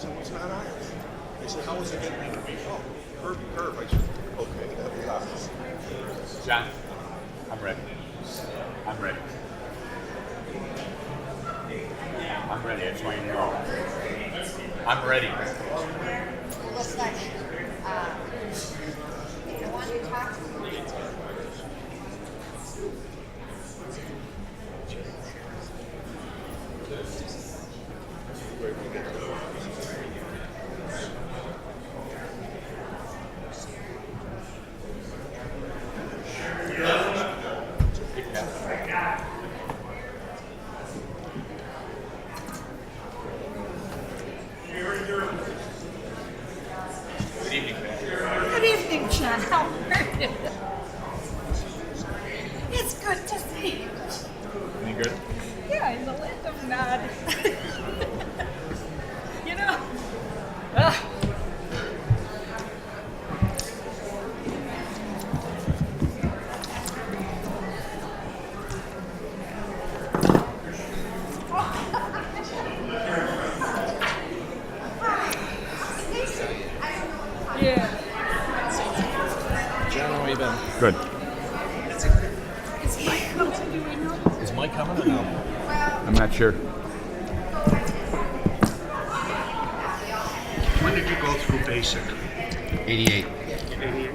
said, "What's not on it?" They said, "How is it getting to be?" "Oh, curve." I said, "Okay, that was obvious." John, I'm ready. I'm ready. I'm ready. I just want you to know. I'm ready. Well, let's not. I want you to talk to me. Good evening. Good evening, John. How are you? It's good to see you. Any good? Yeah, in the land of Nod. You know, yeah. John, how you been? Good. Is Mike coming? Do we know? Is Mike coming or no? I'm not sure. When did you go through basic? 88. 88.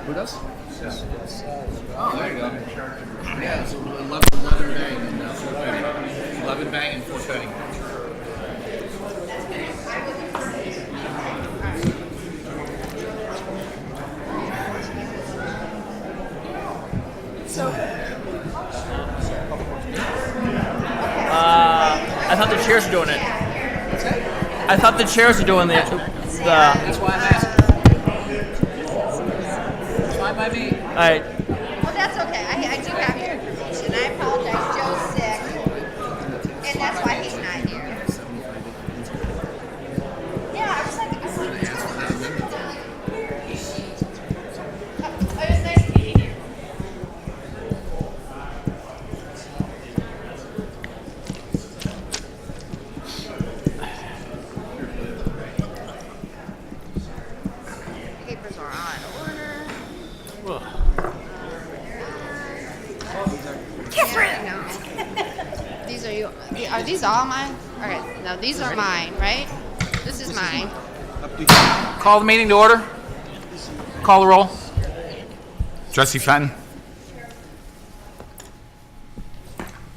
Who does? Oh, there you go. Yeah, it's 11 bang and Fort Benning. 11 bang and Fort Benning. So, I thought the chairs were doing it. I thought the chairs were doing the That's why I'm asking. It's fine by me. all right. Well, that's okay. I do have your information. I apologize. Joe's sick, and that's why he's not here. Yeah, I was like, it was nice to meet you. Papers are on order. Yeah, no. These are you. Are these all mine? All right. No, these are mine, right? This is mine. Call the meeting to order. Call the roll. Trustee Fenton?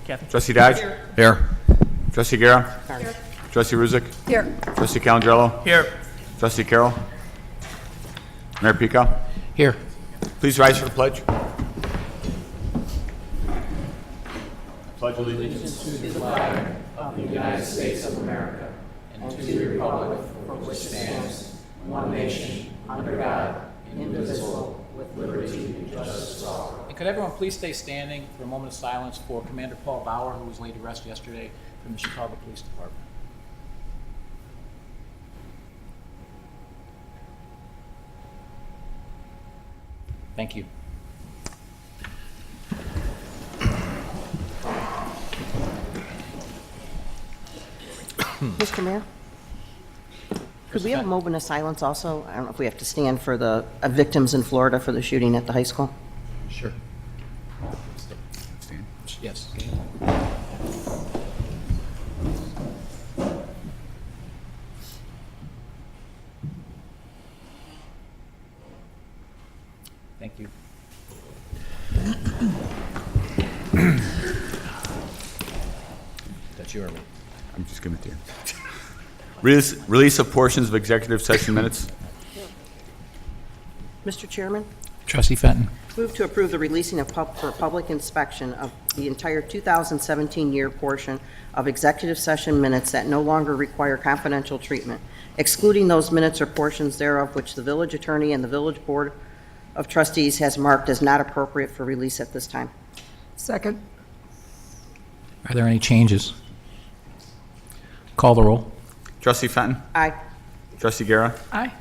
Kathy. Trustee Dodge? Here. Trustee Guerra? Here. Trustee Ruzick? here. Trustee Calandrello? Here. Trustee Carroll? Mayor Pico? Here. Please rise for the pledge. Pledge allegiance. And could everyone please stay standing for a moment of silence for Commander Paul Bauer, who was laid to rest yesterday from the Chicago Police Department. Thank you. Mr. Mayor? Could we have a moment of silence also? I don't know if we have to stand for the victims in Florida for the shooting at the high school. Sure. Yes. Thank you. That's your. I'm just giving it to you. Release of portions of executive session minutes. Mr. Chairman, Trustee Fenton. move to approve the releasing of for public inspection of the entire 2017 year portion of executive session minutes that no longer require confidential treatment, excluding those minutes or portions thereof which the village attorney and the village board of trustees has marked as not appropriate for release at this time. Second. Are there any changes? Call the roll. Trustee Fenton? Aye. Trustee Guerra? Aye.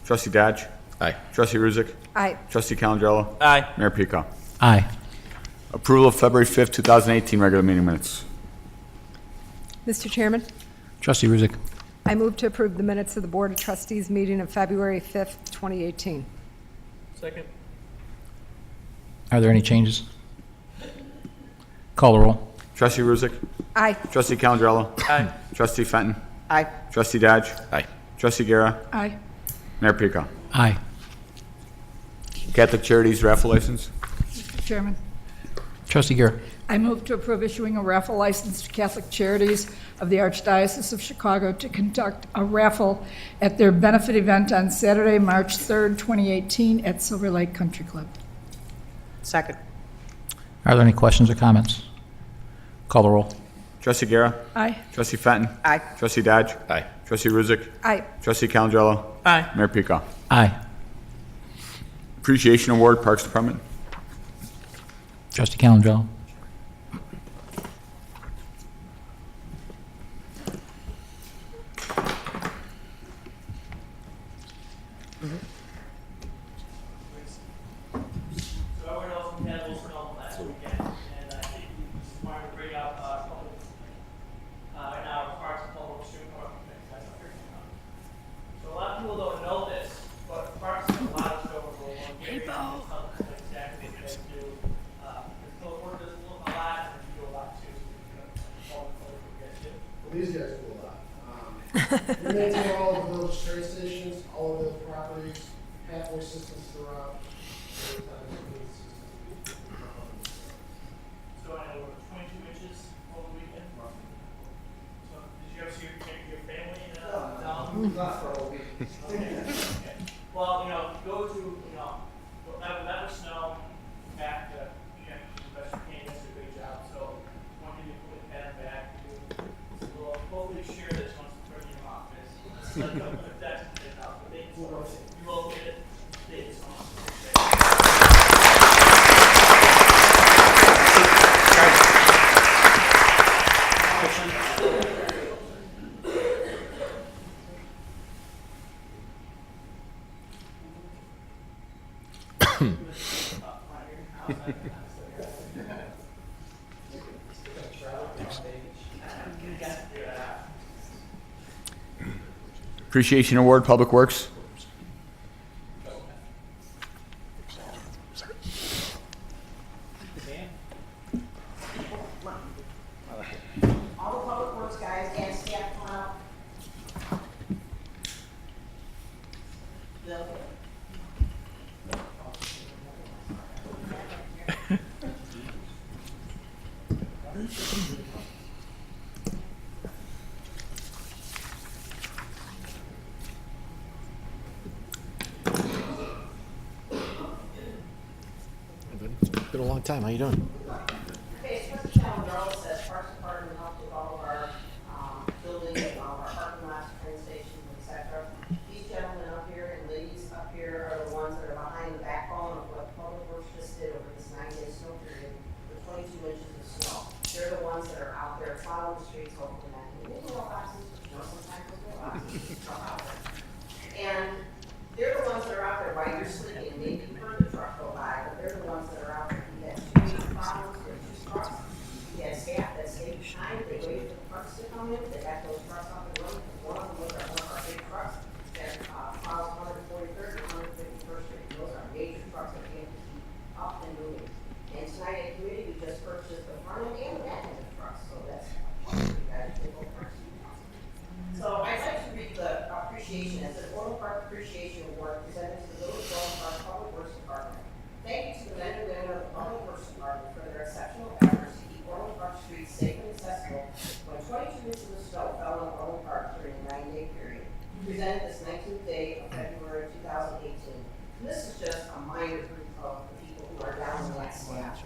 Trustee Dodge? Aye. Trustee Ruzick? Aye. Trustee Calandrello? Aye. Mayor Pico? Aye. Approval of February 5th, 2018 regular meeting minutes. Mr. Chairman, Trustee Ruzick. I move to approve the minutes of the Board of Trustees meeting of February 5th, 2018. Second. Are there any changes? Call the roll. Trustee Ruzick. Aye. Trustee Calandrello. Aye. Trustee Fenton. Aye. Trustee Dodge. Aye. Trustee Guerra. Aye. Mayor Pico. Aye. Catholic Charities raffle license. Mr. Chairman, Trustee Guerra. I move to approve issuing a raffle license to Catholic Charities of the Archdiocese of Chicago to conduct a raffle at their benefit event on Saturday, March 3rd, 2018 at Silver Lake Country Club. Second. Are there any questions or comments? Call the roll. Trustee Guerra. Aye. Trustee Fenton. Aye. Trustee Dodge. Aye. Trustee Ruzick. Aye. Trustee Calandrello. Aye. Mayor Pico. Aye. Appreciation Award, Parks Department. Trustee Calandrello. So everyone else we had a little snow last weekend, and I think we just wanted to bring up a couple, right now, parks and public stream park things, that's what they're doing. So a lot of people don't know this, but parks have a lot of show role. Hey, Bo. Exactly what they do. Because public work doesn't look a lot, and they do a lot too. All the public work gets to. Well, these guys do a lot. We maintain all of the village train stations, all of the properties, pathway systems throughout. So I know we're 22 inches over the weekend. So did you ever see your family in no. Not for all week. Okay. Well, go to, never snow, back to, the best you can, that's a great job. So, I want you to put a pat back. We'll hopefully share this once we're in your office. If that's enough, but they, you will get it. Thank you so much. Appreciation Award, Public Works. All the public works guys and staff come out. Bill. It's been a long time. How you doing? Okay, so Mr. Calandrello says Parks Department helped with all of our buildings, and all of our parking lots, train stations, et cetera. These gentlemen up here and ladies up here are the ones that are behind the backbone of what Public Works just did over this 9-day snow period with 22 inches of snow. They're the ones that are out there plowing the streets, hoping that, and they will boxes, sometimes those mailboxes are out there. And they're the ones that are out there while you're sleeping, and maybe you've heard the truck go by, but they're the ones that are out there. You got 2 major problems, there's 2 trucks. You got staff that stay behind, they wait for the trucks to come in, they got those trucks up and running. One of them was one of our big trucks that plows 143rd and 151st Street. Those are major trucks that can't keep up and moving. And tonight at committee, we just purchased the front end and the back end of the trucks, so that's you guys take both trucks. So I'd like to read the appreciation as an Orland Park Appreciation Award presented to the Village of Orland Park Public Works Department. Thank you to the men and women of the Public Works Department for their exceptional efforts to keep Orland Park streets safe and accessible when 22 inches of snow fell on Orland Park during a 9-day period. Presented this 19th day of February 2018. And this is just a minor group of the people who are down in that staff.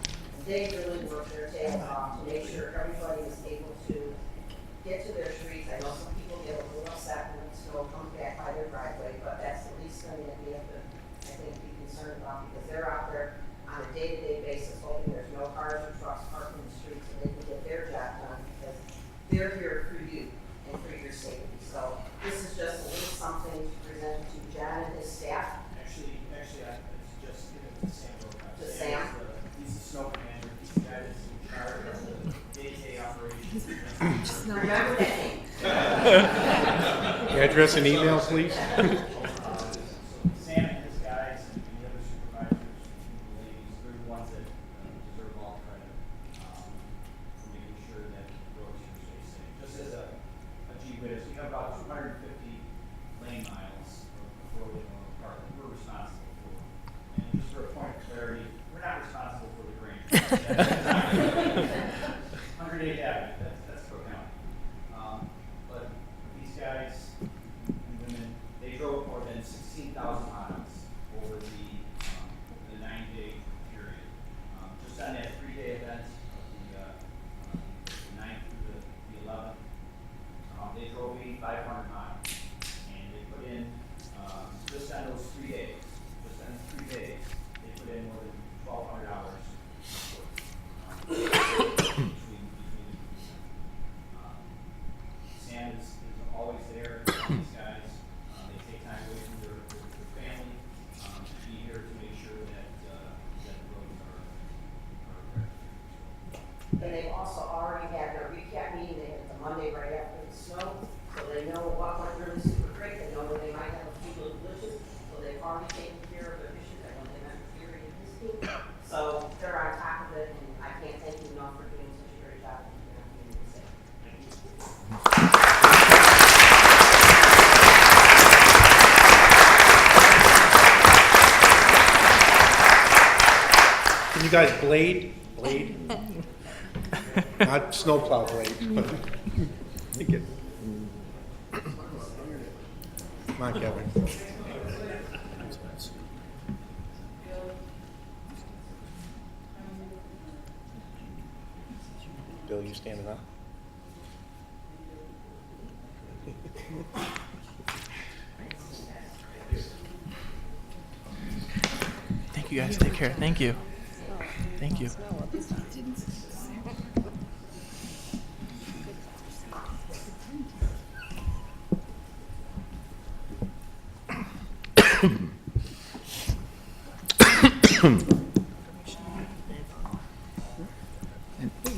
They really worked their tails off to make sure everybody is able to get to their streets. I know some people get a little upset when the snow comes back by their driveway, but that's the least thing that we have to, I think, be concerned about, because they're out there on a day-to-day basis hoping there's no cars or trucks parked in the streets and they can get their job done, because they're here for you and for your safety. So this is just a little something to present to John and his staff. Actually, it's just given to Sam. To Sam? He's the snow commander. He's the guy that's in charge of the day-to-day operations. Remember Address and email, please. Sam and his guys and the other supervisors and the ladies, they're the ones that deserve all credit for making sure that the roads here stay safe. Just as a gee whiz, we have about 250 lane miles of road in Orland Park that we're responsible for. And just for a point of clarity, we're not responsible for the Grange. 108 Avenue, that's Cook County. But these guys and women, they drove more than 16,000 miles over the 9-day period. Just on that 3-day event of the 9th through the 11th, they drove 8,500 miles. And they put in, just on those 3 days, they put in more than 1,200 hours of work. Sam is always there, these guys, they take time away from their family, to be here to make sure that the roads are correct. And they've also already had their recap meeting, they had the Monday right after the snow, so they know what went really super great, they know where they might have a few little glitches, so they've already taken care of their issues, that when they met with Gary and his team. So they're on top of it, and I can't thank you enough for doing such a great job in keeping our community safe. Can you guys blade? Not snowplow blade, but take it. Come on, Kevin. Bill, you standing up? Thank you guys. Take care. Thank you. Thank you.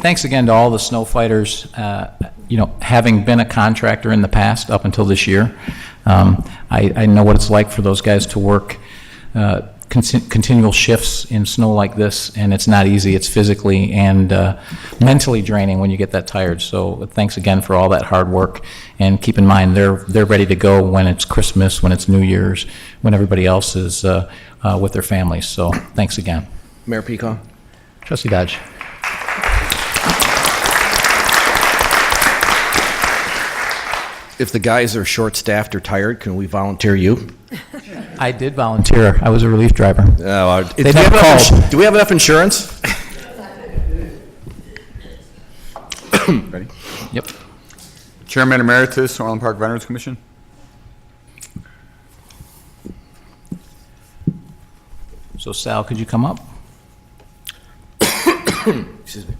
Thanks again to all the snow fighters. Having been a contractor in the past up until this year, I know what it's like for those guys to work continual shifts in snow like this, and it's not easy. It's physically and mentally draining when you get that tired. So thanks again for all that hard work, and keep in mind they're ready to go when it's Christmas, when it's New Year's, when everybody else is with their families. So thanks again. Mayor Peacock. Trustee Dodge. If the guys are short-staffed or tired, can we volunteer you? I did volunteer. I was a relief driver. They never called. Do we have enough insurance? Ready? Yep. Chairman Emeritus, Orland Park Veterans Commission. So Sal, could you come up? Excuse me.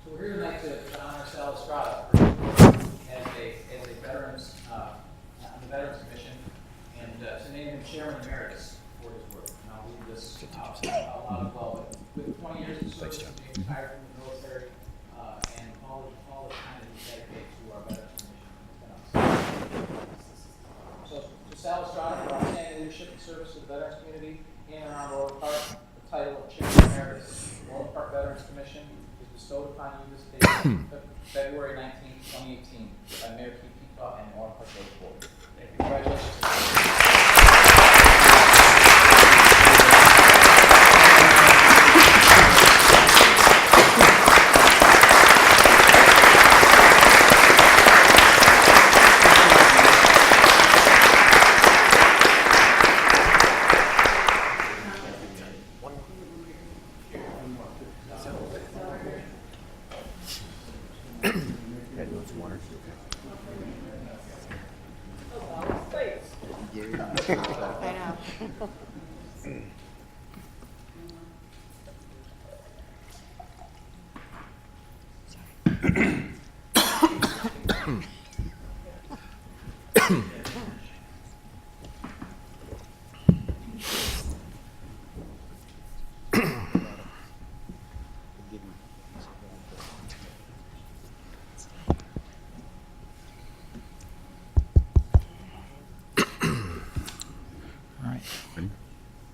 So we're here tonight to honor Sal Estrada as a veterans on the Veterans Commission, and to name him Chairman Emeritus for his work. And I'll leave this out loud as well. But with 20 years of service, being retired from the military, and all the time that he's dedicated to our Veterans Commission, it's been awesome. So to Sal Estrada for outstanding leadership and service to the veterans community in and around Orland Park, the title of Chairman Emeritus, Orland Park Veterans Commission, is bestowed upon you this day, February 19, 2018, by Mayor Keith Peacock and Orland Park Village Board. Thank you. Congratulations.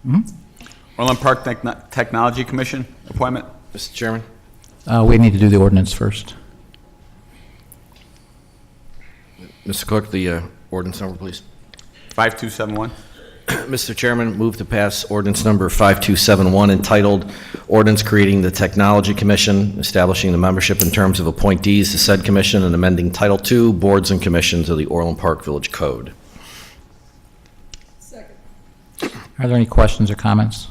Orland Park Technology Commission appointment. Mr. Chairman? We need to do the ordinance first. Mr. Clerk, the ordinance number, please. 5271. Mr. Chairman, move to pass ordinance number 5271 entitled Ordinance Creating the Technology Commission, establishing the membership and terms of appointees to said commission, and amending Title II, Boards and Commissions of the Orland Park Village Code. Are there any questions or comments?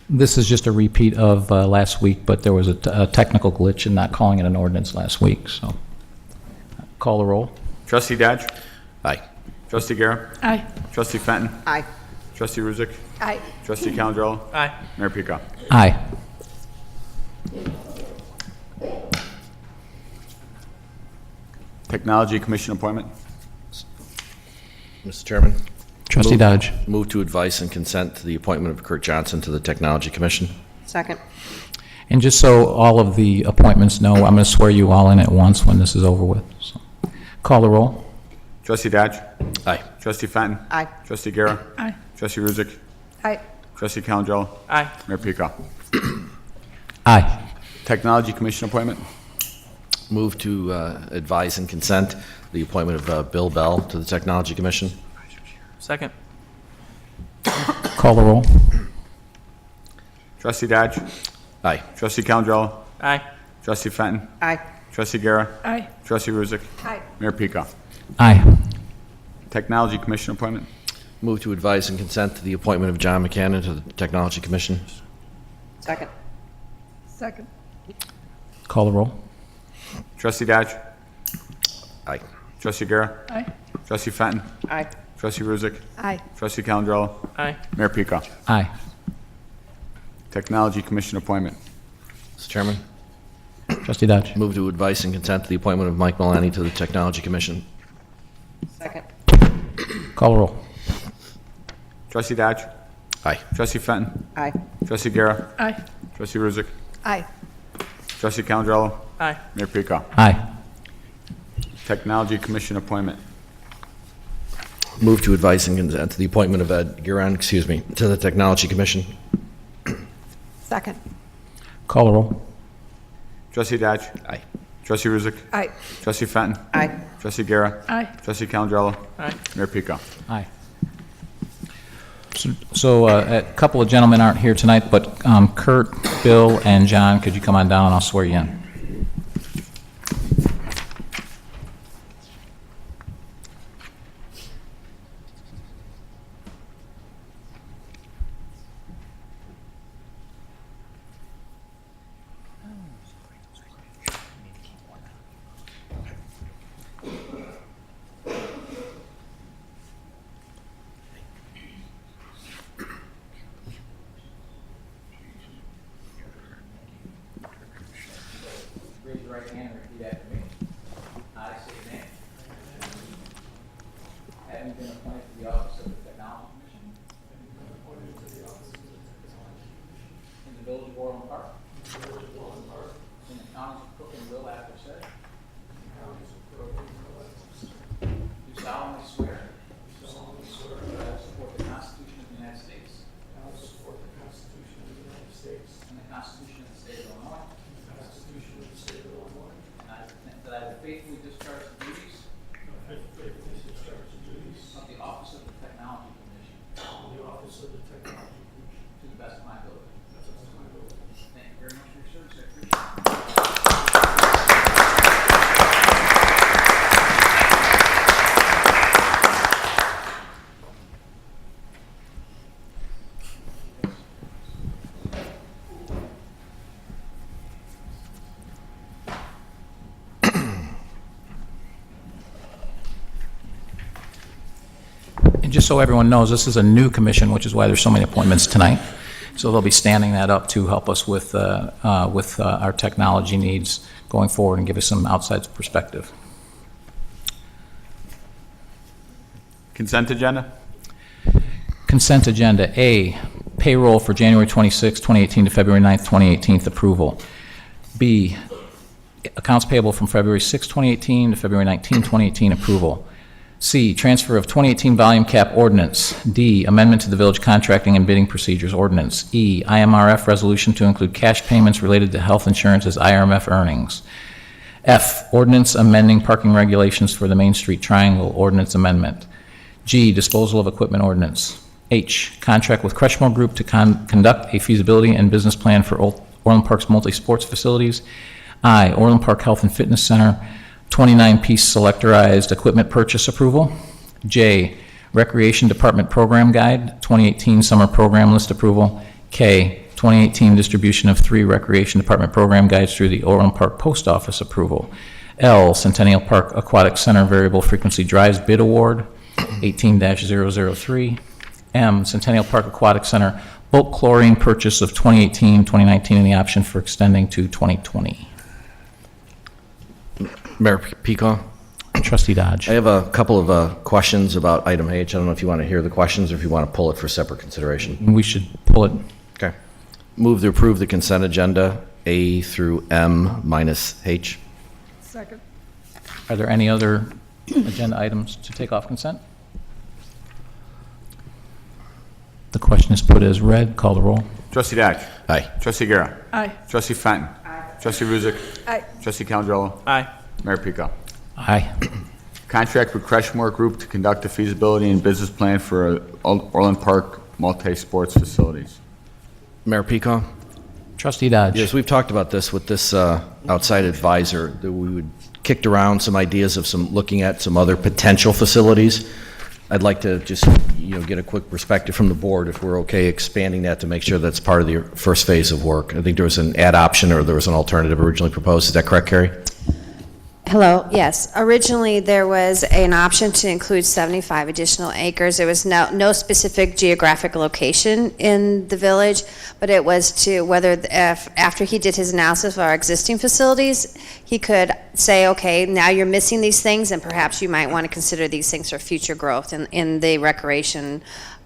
This is just a repeat of last week, but there was a technical glitch in not calling it an ordinance last week, so. Call the roll. Trustee Dodge. Aye. Trustee Guerra. Aye. Trustee Fenton. Aye. Trustee Ruzick. Aye. Trustee Calandrello. Aye. Mayor Pico. Aye. Technology Commission appointment. Mr. Chairman? Trustee Move- Dodge. Move to advice and consent to the appointment of Kurt Johnson to the Technology Commission. Second. And just so all of the appointments know, I'm going to swear you all in at once when this is over with. So, call the roll. Trustee Dodge. Aye. Trustee Fenton. Aye. Trustee Guerra. Aye. Trustee Ruzick. Aye. Trustee Calandrello. Aye. Mayor Pico. Aye. Technology Commission appointment. Move to advise and consent the appointment of Bill Bell to the Technology Commission. Second. Call the roll. Trustee Dodge. Aye. Trustee Calandrello. Aye. Trustee Fenton. Aye. Trustee Guerra. Aye. Trustee Ruzick. Aye. Mayor Pico. Aye. Technology Commission appointment. Move to advise and consent to the appointment of John McCannon to the Technology Commission. Second. Second. Call the roll. Trustee Dodge. Aye. Trustee Guerra. Aye. Trustee Fenton. Aye. Trustee Ruzick. Aye. Trustee Calandrello. Aye. Mayor Pico. Aye. Technology Commission appointment. Mr. Chairman, Trustee Dodge. move to advice and consent to the appointment of Mike Malani to the Technology Commission. Second. Call the roll. Trustee Dodge. Aye. Trustee Fenton. Aye. Trustee Guerra. Aye. Trustee Ruzick. Aye. Trustee Calandrello. Aye. Mayor Pico. Aye. Technology Commission appointment. Move to advice and consent to the appointment of Ed Guerin, to the Technology Commission. Second. Call the roll. Trustee Dodge. Aye. Trustee Ruzick. Aye. Trustee Fenton. Aye. Trustee Guerra. Aye. Trustee Calandrello. Aye. Mayor Pico. Aye. So a couple of gentlemen aren't here tonight, but Kurt, Bill, and John, could you come on down and I'll swear you in? Raise your right hand and repeat after me. I state your name. Having been appointed to the office of the Technology Commission. In the Village of Orland Park. In the counties of Cook and Will aforesaid. Do solemnly swear. That I will support the Constitution of the United States. And the Constitution of the State of Illinois. And that I will faithfully discharge the duties of the office of the Technology Commission to the best of my ability. Thank you very much for your service. I appreciate it. And just so everyone knows, this is a new commission, which is why there's so many appointments tonight. So they'll be standing that up to help us with our technology needs going forward and give us some outside perspective. Consent agenda. Consent agenda. A, payroll for January 26, 2018 to February 9, 2018, approval. B, accounts payable from February 6, 2018 to February 19, 2018, approval. C, transfer of 2018 volume cap ordinance. D, amendment to the village contracting and bidding procedures ordinance. E, IMRF resolution to include cash payments related to health insurance as IRMF earnings. F, ordinance amending parking regulations for the Main Street Triangle ordinance amendment. G, disposal of equipment ordinance. H, contract with Crushmore Group to conduct a feasibility and business plan for Orland Park's multi-sports facilities. I, Orland Park Health and Fitness Center, 29-piece selectorized equipment purchase approval. J, Recreation Department Program Guide, 2018 Summer Program List approval. K, 2018 distribution of 3 Recreation Department Program Guides through the Orland Park Post Office approval. L, Centennial Park Aquatic Center Variable Frequency Drives Bid Award, 18-003. M, Centennial Park Aquatic Center bulk chlorine purchase of 2018, 2019, and the option for extending to 2020. Mayor Peacock? Trustee Dodge. I have a couple of questions about item H. I don't know if you want to hear the questions or if you want to pull it for separate consideration. We should pull it. Okay. Move to approve the consent agenda, A through M minus H. Second. Are there any other agenda items to take off consent? The question is put as read. Call the roll. Trustee Dodge. Aye. Trustee Guerra. Aye. Trustee Fenton. Trustee Ruzick. Aye. Trustee Calandrello. Aye. Mayor Pico. Aye. Contract with Crushmore Group to conduct a feasibility and business plan for Orland Park multi-sports facilities. Mayor Peacock? Trustee Dodge. Yes, we've talked about this with this outside advisor, that we would kicked around some ideas of looking at some other potential facilities. I'd like to just, get a quick perspective from the board if we're okay expanding that to make sure that's part of the first phase of work. I think there was an add option or there was an alternative originally proposed. Is that correct, Carrie? Hello, yes. Originally, there was an option to include 75 additional acres. There was no specific geographic location in the village, but it was to whether, after he did his analysis of our existing facilities, he could say, okay, now you're missing these things, and perhaps you might want to consider these things for future growth in the recreation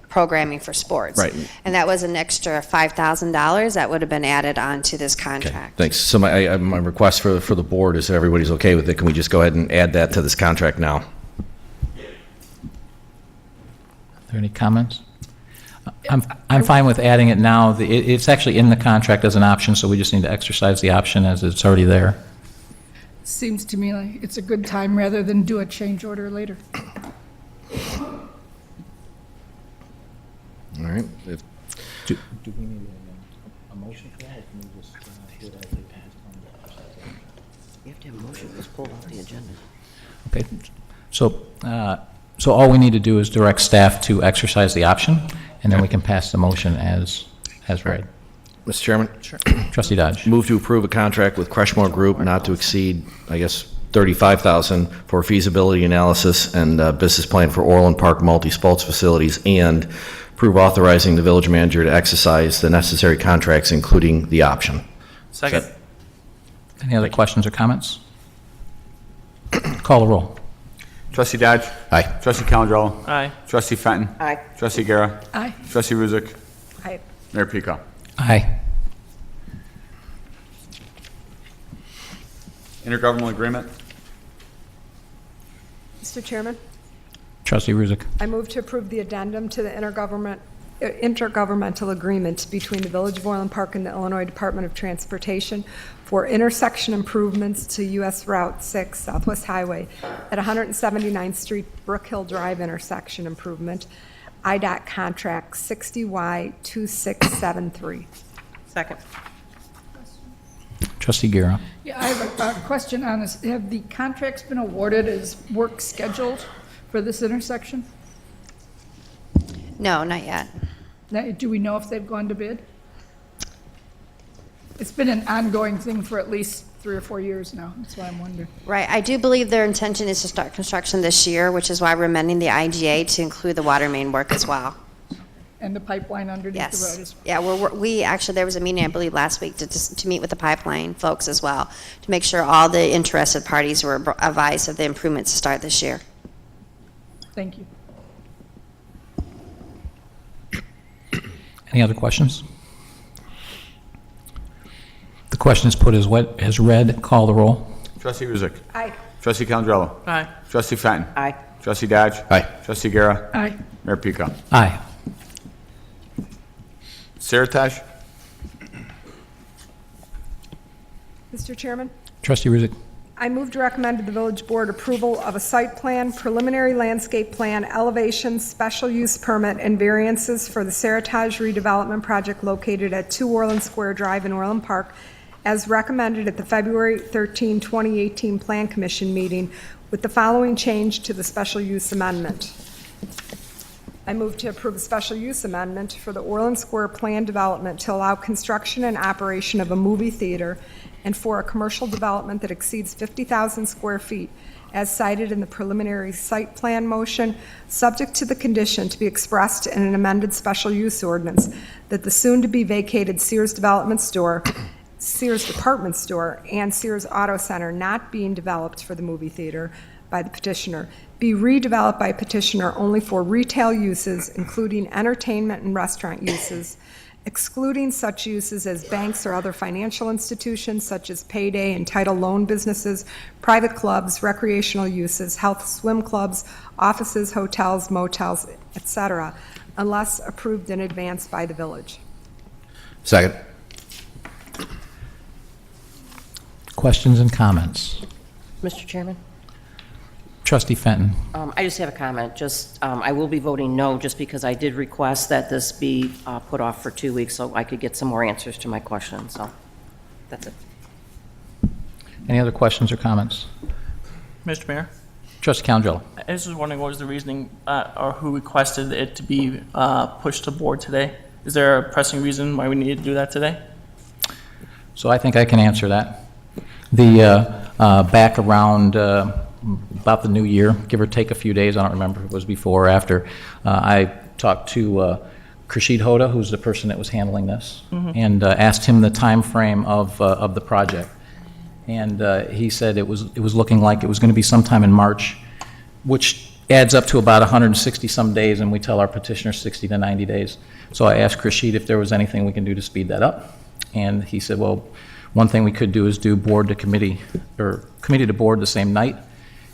programming for sports. Right. And that was an extra $5,000 that would have been added on to this Okay, contract. thanks. So my request for the board is that everybody's okay with it. Can we just go ahead and add that to this contract now? Are there any comments? I'm fine with adding it now. It's actually in the contract as an option, so we just need to exercise the option as it's already there. Seems to me like it's a good time rather than do a change order later. All right. Do we need a motion for that, or can we just do it as they pass? You have to have a motion, let's pull out the agenda. Okay, so all we need to do is direct staff to exercise the option, and then we can pass the motion as read. Mr. Chairman? Sure. Trustee Dodge. Move to approve a contract with Crushmore Group not to exceed, $35,000 for feasibility analysis and business plan for Orland Park multi-sports facilities, and approve authorizing the village manager to exercise the necessary contracts, including the option. Second. Any other questions or comments? Call the roll. Trustee Dodge. Aye. Trustee Calandrello. Aye. Trustee Fenton. Aye. Trustee Guerra. Aye. Trustee Ruzick. Aye. Mayor Pico. Aye. Intergovernmental agreement. Mr. Chairman, Trustee Ruzick. I move to approve the addendum to the intergovernmental agreement between the Village of Orland Park and the Illinois Department of Transportation for intersection improvements to U.S. Route 6 Southwest Highway at 179th Street Brook Hill Drive intersection improvement, IDOT contract 60Y2673. Second. Trustee Guerra. Yeah, I have a question on this. Have the contracts been awarded as work scheduled for this intersection? No, not yet. Now, do we know if they've gone to bid? It's been an ongoing thing for at least 3 or 4 years now. That's why I'm wondering. Right, I do believe their intention is to start construction this year, which is why we're amending the IGA to include the water main work as well. And the pipeline underneath the road Yes. is... Yeah, we actually, there was a meeting, I believe, last week to meet with the pipeline folks as well, to make sure all the interested parties were advised of the improvements to start this year. Thank you. Any other questions? The question is put as read. Call the roll. Trustee Ruzick. Aye. Trustee Calandrello. Aye. Trustee Fenton. Aye. Trustee Dodge? Aye. Trustee Guerra? Aye. Mayor Pico? Aye. Saritaj? Mr. Chairman, Trustee Rizik. I move to recommend to the village board approval of a site plan, preliminary landscape plan, elevation, special use permit, and variances for the Saritaj redevelopment project located at 2 Orland Square Drive in Orland Park, as recommended at the February 13, 2018 Plan Commission meeting, with the following change to the special use amendment. I move to approve a special use amendment for the Orland Square plan development to allow construction and operation of a movie theater and for a commercial development that exceeds 50,000 square feet, as cited in the preliminary site plan motion, subject to the condition to be expressed in an amended special use ordinance that the soon-to-be vacated Sears Department Store, and Sears Auto Center not being developed for the movie theater by the petitioner be redeveloped by petitioner only for retail uses, including entertainment and restaurant uses, excluding such uses as banks or other financial institutions such as payday and title loan businesses, private clubs, recreational uses, health swim clubs, offices, hotels, motels, etc., unless approved in advance by the village. Second. Questions and comments? Mr. Chairman? Trustee Fenton. I just have a comment. I will be voting no, just because I did request that this be put off for 2 weeks so I could get some more answers to my questions. So that's it. Any other questions or comments? Mr. Mayor, Trustee Calangelo. I was just wondering what was the reasoning or who requested it to be pushed to board today? Is there a pressing reason why we need to do that today? So I think I can answer that. The back around about the new year, give or take a few days, I don't remember if it was before or after, I talked to Krashid Hoda, who's the person that was handling this, and asked him the time frame of the project. And he said it was looking like it was going to be sometime in March, which adds up to about 160 some days, and we tell our petitioners 60 to 90 days. So I asked Krashid if there was anything we can do to speed that up, and he said, well, one thing we could do is do board to committee, or committee to board the same night,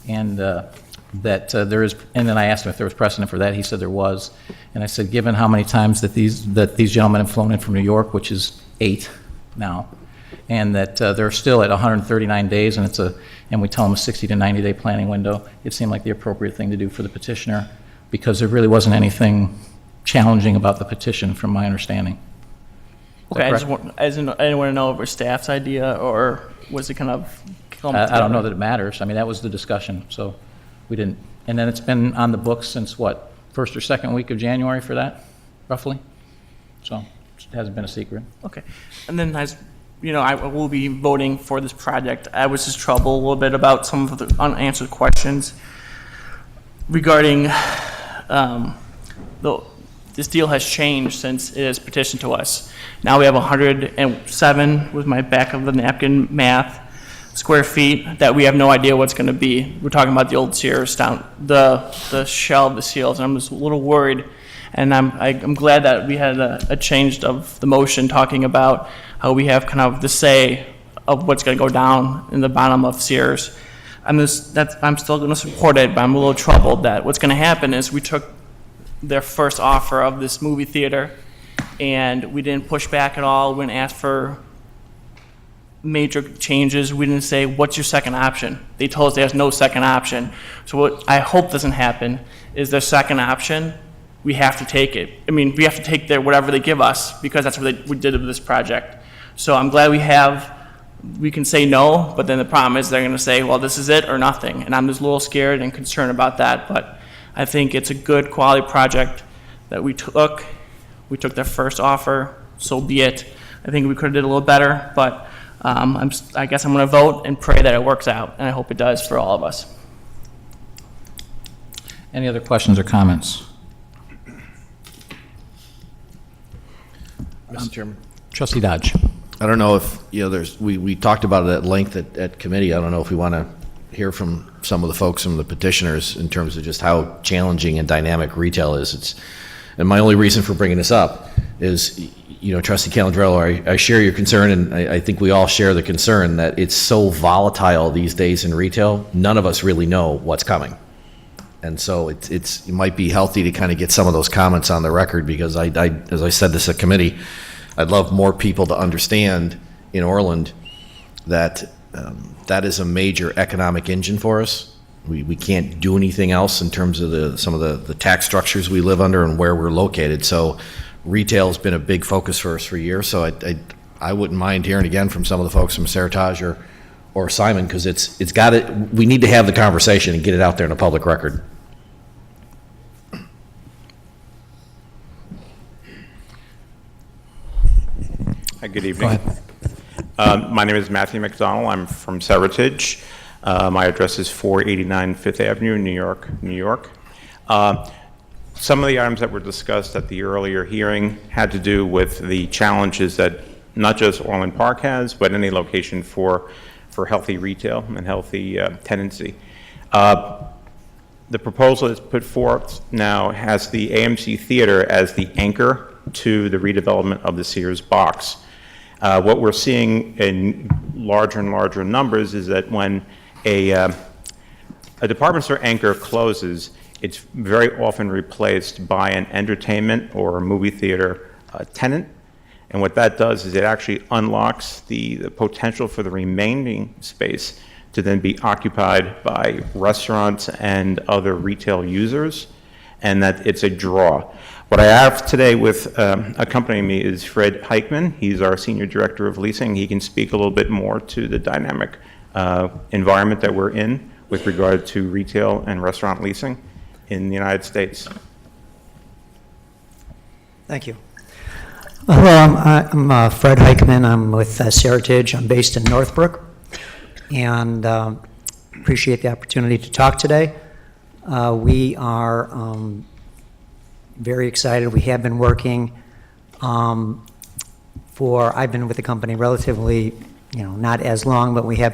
and that there is, and then I asked him if there was precedent for that. He said there was, and I said, given how many times that these gentlemen have flown in from New York, which is 8 now, and that they're still at 139 days, and we tell them a 60 to 90 day planning window, it seemed like the appropriate thing to do for the petitioner, because there really wasn't anything challenging about the petition, from my understanding. Okay, I didn't want to know if it was staff's idea or was it kind of... I don't know that it matters. I mean, that was the discussion, so we didn't. And then it's been on the books since, what, first or second week of January for that, roughly? So it hasn't been a secret. Okay. And then, I will be voting for this project. I was just troubled a little bit about some of the unanswered questions regarding this deal has changed since it is petitioned to us. Now we have 107, with my back of the napkin math, square feet that we have no idea what's going to be. We're talking about the old Sears down, the shell of the seals, and I'm just a little worried. And I'm glad that we had a change of the motion talking about how we have kind of the say of what's going to go down in the bottom of Sears. I'm still going to support it, but I'm a little troubled that what's going to happen is we took their first offer of this movie theater, and we didn't push back at all. We didn't ask for major changes. We didn't say, what's your second option? They told us there's no second option. So what I hope doesn't happen is their second option, we have to take it. I mean, we have to take whatever they give us, because that's what we did with this project. So I'm glad we can say no, but then the problem is they're going to say, well, this is it or nothing. And I'm just a little scared and concerned about that. But I think it's a good quality project that we took. We took their first offer, so be it. I think we could have did a little better, but I guess I'm going to vote and pray that it works out, and I hope it does for all of us. Any other questions or comments? Mr. Chairman. Trustee Dodge. I don't know if, we talked about it at length at committee. I don't know if we want to hear from some of the folks, some of the petitioners, in terms of just how challenging and dynamic retail is. And my only reason for bringing this up is, Trustee Calandrello, I share your concern, and I think we all share the concern that it's so volatile these days in retail, none of us really know what's coming. And so it might be healthy to kind of get some of those comments on the record, because as I said this at committee, I'd love more people to understand in Orland that that is a major economic engine for us. We can't do anything else in terms of some of the tax structures we live under and where we're located. So retail's been a big focus for us for years. So I wouldn't mind hearing again from some of the folks from Seritage or Simon, because it's got it. We need to have the conversation and get it out there in a public record. Hi, good evening. My name is Matthew McDonald. I'm from Seritage. My address is 489 Fifth Avenue, New York, New York. Some of the items that were discussed at the earlier hearing had to do with the challenges that not just Orland Park has, but any location for healthy retail and healthy tenancy. The proposal that's put forth now has the AMC Theater as the anchor to the redevelopment of the Sears box. What we're seeing in larger and larger numbers is that when a department store anchor closes, it's very often replaced by an entertainment or a movie theater tenant. And what that does is it actually unlocks the potential for the remaining space to then be occupied by restaurants and other retail users, and that it's a draw. What I have today with accompanying me is Fred Heichman. He's our Senior Director of Leasing. He can speak a little bit more to the dynamic environment that we're in with regard to retail and restaurant leasing in the United States. Thank you. Hello, I'm Fred Heichman. I'm with Seritage. I'm based in Northbrook, and appreciate the opportunity to talk today. We are very excited. We have been working I've been with the company relatively, not as long, but we have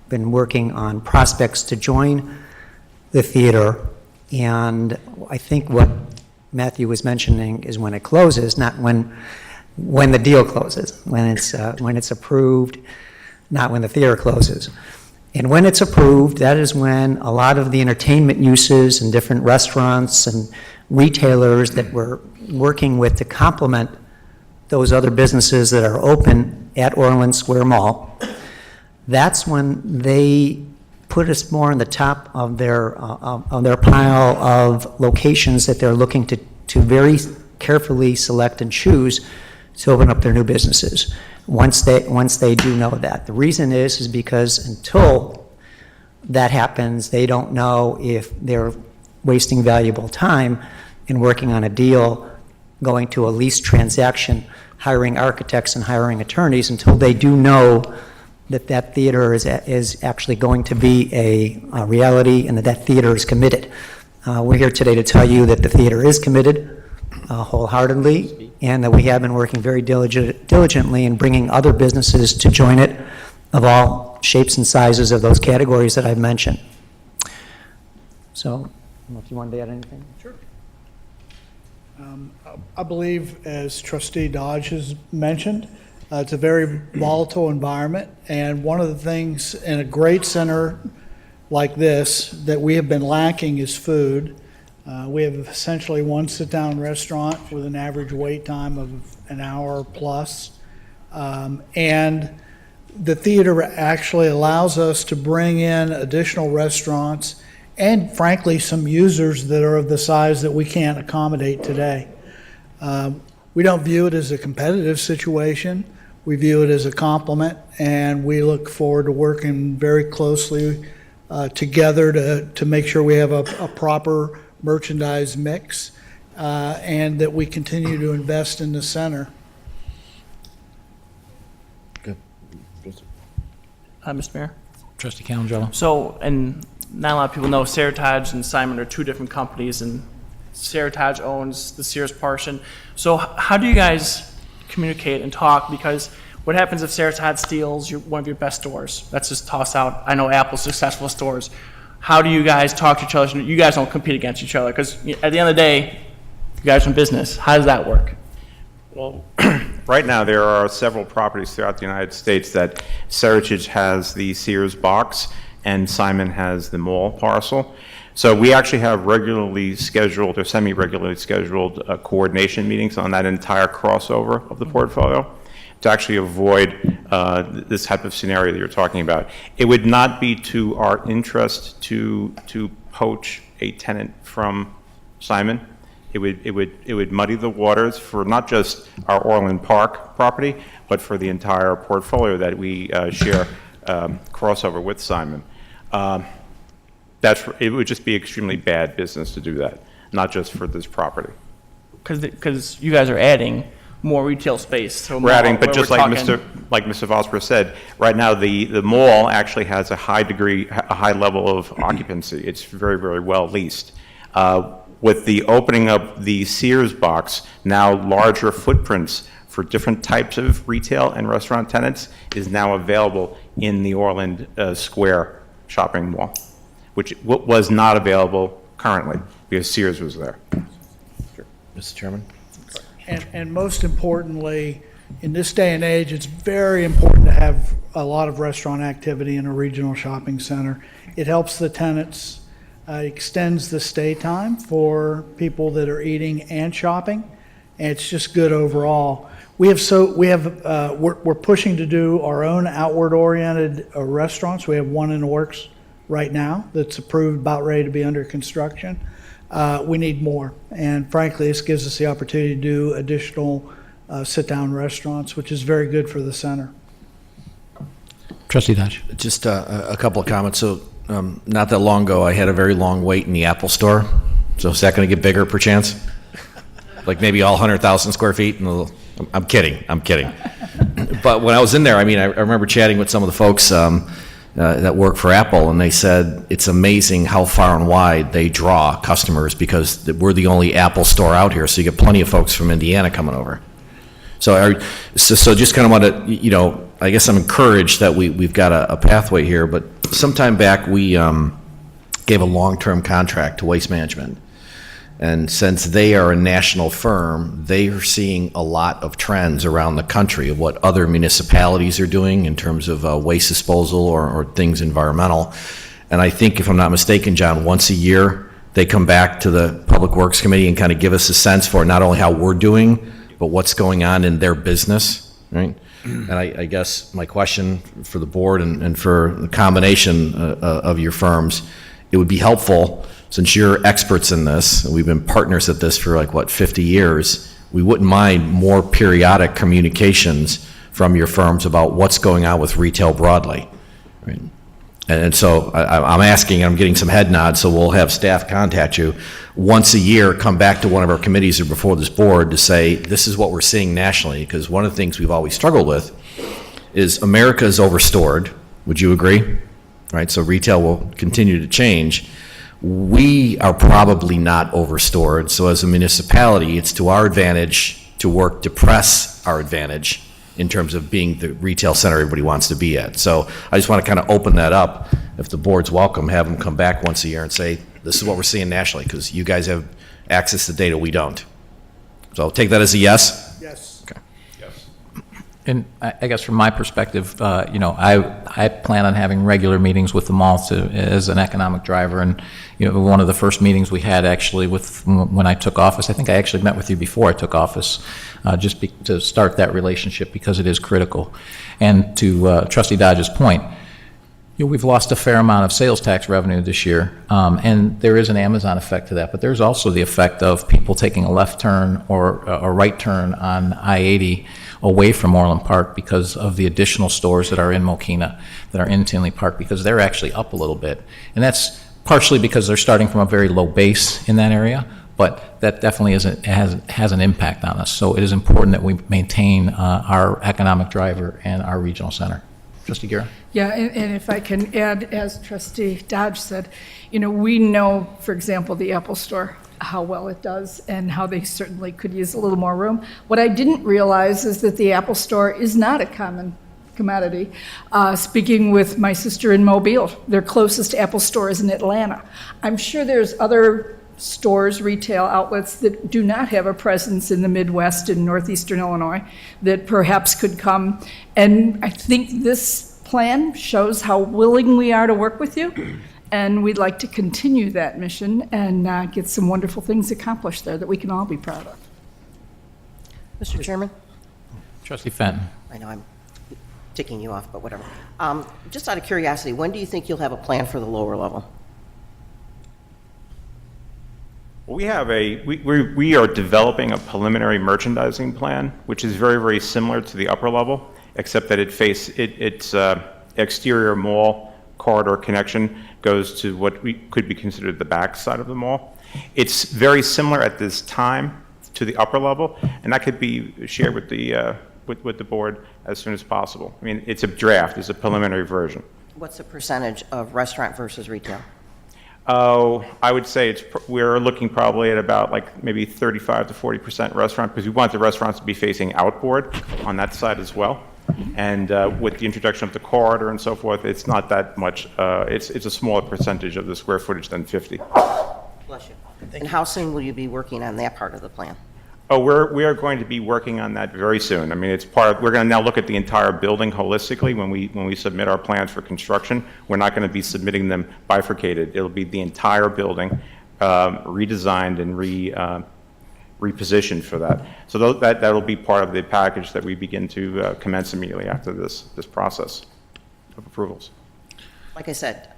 been working on prospects to join the theater. And I think what Matthew was mentioning is when it closes, not when the deal closes, when it's approved, not when the theater closes. And when it's approved, that is when a lot of the entertainment uses and different restaurants and retailers that we're working with to complement those other businesses that are open at Orland Square Mall, that's when they put us more on the top of their pile of locations that they're looking to very carefully select and choose to open up their new businesses. Once they do know that. The reason is because until that happens, they don't know if they're wasting valuable time in working on a deal, going to a lease transaction, hiring architects and hiring attorneys, until they do know that theater is actually going to be a reality and that theater is committed. We're here today to tell you that the theater is committed wholeheartedly, and that we have been working very diligently in bringing other businesses to join it of all shapes and sizes of those categories that I've mentioned. So, I don't know if you wanted to add anything. Sure. I believe, as Trustee Dodge has mentioned, it's a very volatile environment, and one of the things in a great center like this that we have been lacking is food. We have essentially one sit-down restaurant with an average wait time of an hour plus, and the theater actually allows us to bring in additional restaurants and, frankly, some users that are of the size that we can't accommodate today. We don't view it as a competitive situation. We view it as a complement, and we look forward to working very closely together to make sure we have a proper merchandise mix and that we continue to invest in the center. Good. Mr. Mayor? Trustee Calangelo. So, and not a lot of people know, Seritage and Simon are two different companies, and Seritage owns the Sears portion. So how do you guys communicate and talk? Because what happens if Seritage steals one of your best stores? Let's just toss out, I know Apple's successful stores. How do you guys talk to each other? You guys don't compete against each other, because at the end of the day, you guys are in business. How does that work? Well, right now there are several properties throughout the United States that Seritage has the Sears box and Simon has the mall parcel. So we actually have regularly scheduled or semi-regularly scheduled coordination meetings on that entire crossover of the portfolio to actually avoid this type of scenario that you're talking about. It would not be to our interest to poach a tenant from Simon. It would muddy the waters for not just our Orland Park property, but for the entire portfolio that we share crossover with Simon. It would just be extremely bad business to do that, not just for this property. Because you guys are adding more retail space. To a We're mall, adding, but where just we're like talking- Mr. Vosper said, right now the mall actually has a high level of occupancy. It's very, very well leased. With the opening of the Sears box, now larger footprints for different types of retail and restaurant tenants is now available in the Orland Square shopping mall, which was not available currently because Sears was there. Mr. Chairman? And most importantly, in this day and age, it's very important to have a lot of restaurant activity in a regional shopping center. It helps the tenants, extends the stay time for people that are eating and shopping, and it's just good overall. We're pushing to do our own outward-oriented restaurants. We have one in the works right now that's approved, about ready to be under construction. We need more, and frankly, this gives us the opportunity to do additional sit-down restaurants, which is very good for the center. Trustee Dodge. Just a couple of comments. So not that long ago, I had a very long wait in the Apple store. So is that going to get bigger perchance? Like maybe all 100,000 square feet? I'm kidding. But when I was in there, I mean, I remember chatting with some of the folks that work for Apple, and they said it's amazing how far and wide they draw customers because we're the only Apple store out here, so you get plenty of folks from Indiana coming over. So just kind of want to, I guess I'm encouraged that we've got a pathway here, but sometime back we gave a long-term contract to Waste Management. And since they are a national firm, they are seeing a lot of trends around the country of what other municipalities are doing in terms of waste disposal or things environmental. And I think, if I'm not mistaken, John, once a year, they come back to the Public Works Committee and kind of give us a sense for not only how we're doing, but what's going on in their business, right? And I guess my question for the board and for the combination of your firms, it would be helpful, since you're experts in this, and we've been partners at this for 50 years, we wouldn't mind more periodic communications from your firms about what's going on with retail broadly. Right? And so I'm asking, I'm getting some head nods, so we'll have staff contact you. Once a year, come back to one of our committees or before this board to say, this is what we're seeing nationally, because one of the things we've always struggled with is America is overstored. Would you agree? Right, so retail will continue to change. We are probably not overstored, so as a municipality, it's to our advantage to work to press our advantage in terms of being the retail center everybody wants to be at. So I just want to kind of open that up. If the board's welcome, have them come back once a year and say, this is what we're seeing nationally, because you guys have access to data we don't. So take that as a yes? Yes. Okay. And I guess from my perspective, I plan on having regular meetings with the mall as an economic driver. And, one of the first meetings we had actually when I took office, I think I actually met with you before I took office, to start that relationship because it is critical. And to Trustee Dodge's point, we've lost a fair amount of sales tax revenue this year, and there is an Amazon effect to that, but there's also the effect of people taking a left turn or a right turn on I-80 away from Orland Park because of the additional stores that are in Mokina, that are in Tinley Park, because they're actually up a little bit. And that's partially because they're starting from a very low base in that area, but that definitely has an impact on us. So it is important that we maintain our economic driver and our regional center. Trustee Guerra? Yeah, and if I can add, as Trustee Dodge said, we know, for example, the Apple Store, how well it does and how they certainly could use a little more room. What I didn't realize is that the Apple Store is not a common commodity. Speaking with my sister in Mobile, their closest Apple Store is in Atlanta. I'm sure there's other stores, retail outlets that do not have a presence in the Midwest and Northeastern Illinois that perhaps could come. And I think this plan shows how willing we are to work with you And we'd like to continue that mission and get some wonderful things accomplished there that we can all be proud of. Mr. Chairman? Trustee Fenton. I know I'm ticking you off, but whatever. Just out of curiosity, when do you think you'll have a plan for the lower level? We are developing a preliminary merchandising plan, which is very, very similar to the upper level, except that its exterior mall corridor connection goes to what could be considered the back side of the mall. It's very similar at this time to the upper level, and that could be shared with the board as soon as possible. I mean, it's a draft, it's a preliminary version. What's the percentage of restaurant versus retail? Oh, I would say we're looking probably at about like maybe 35 to 40% restaurant, because we want the restaurants to be facing outboard on that side as well. And with the introduction of the corridor and so forth, it's not that much. It's a smaller percentage of the square footage than 50. Bless you. And how soon will you be working on that part of the plan? Oh, we are going to be working on that very soon. I mean, we're going to now look at the entire building holistically when we submit our plans for construction. We're not going to be submitting them bifurcated. It'll be the entire building redesigned and repositioned for that. So that'll be part of the package that we begin to commence immediately after this process of approvals. Like I said,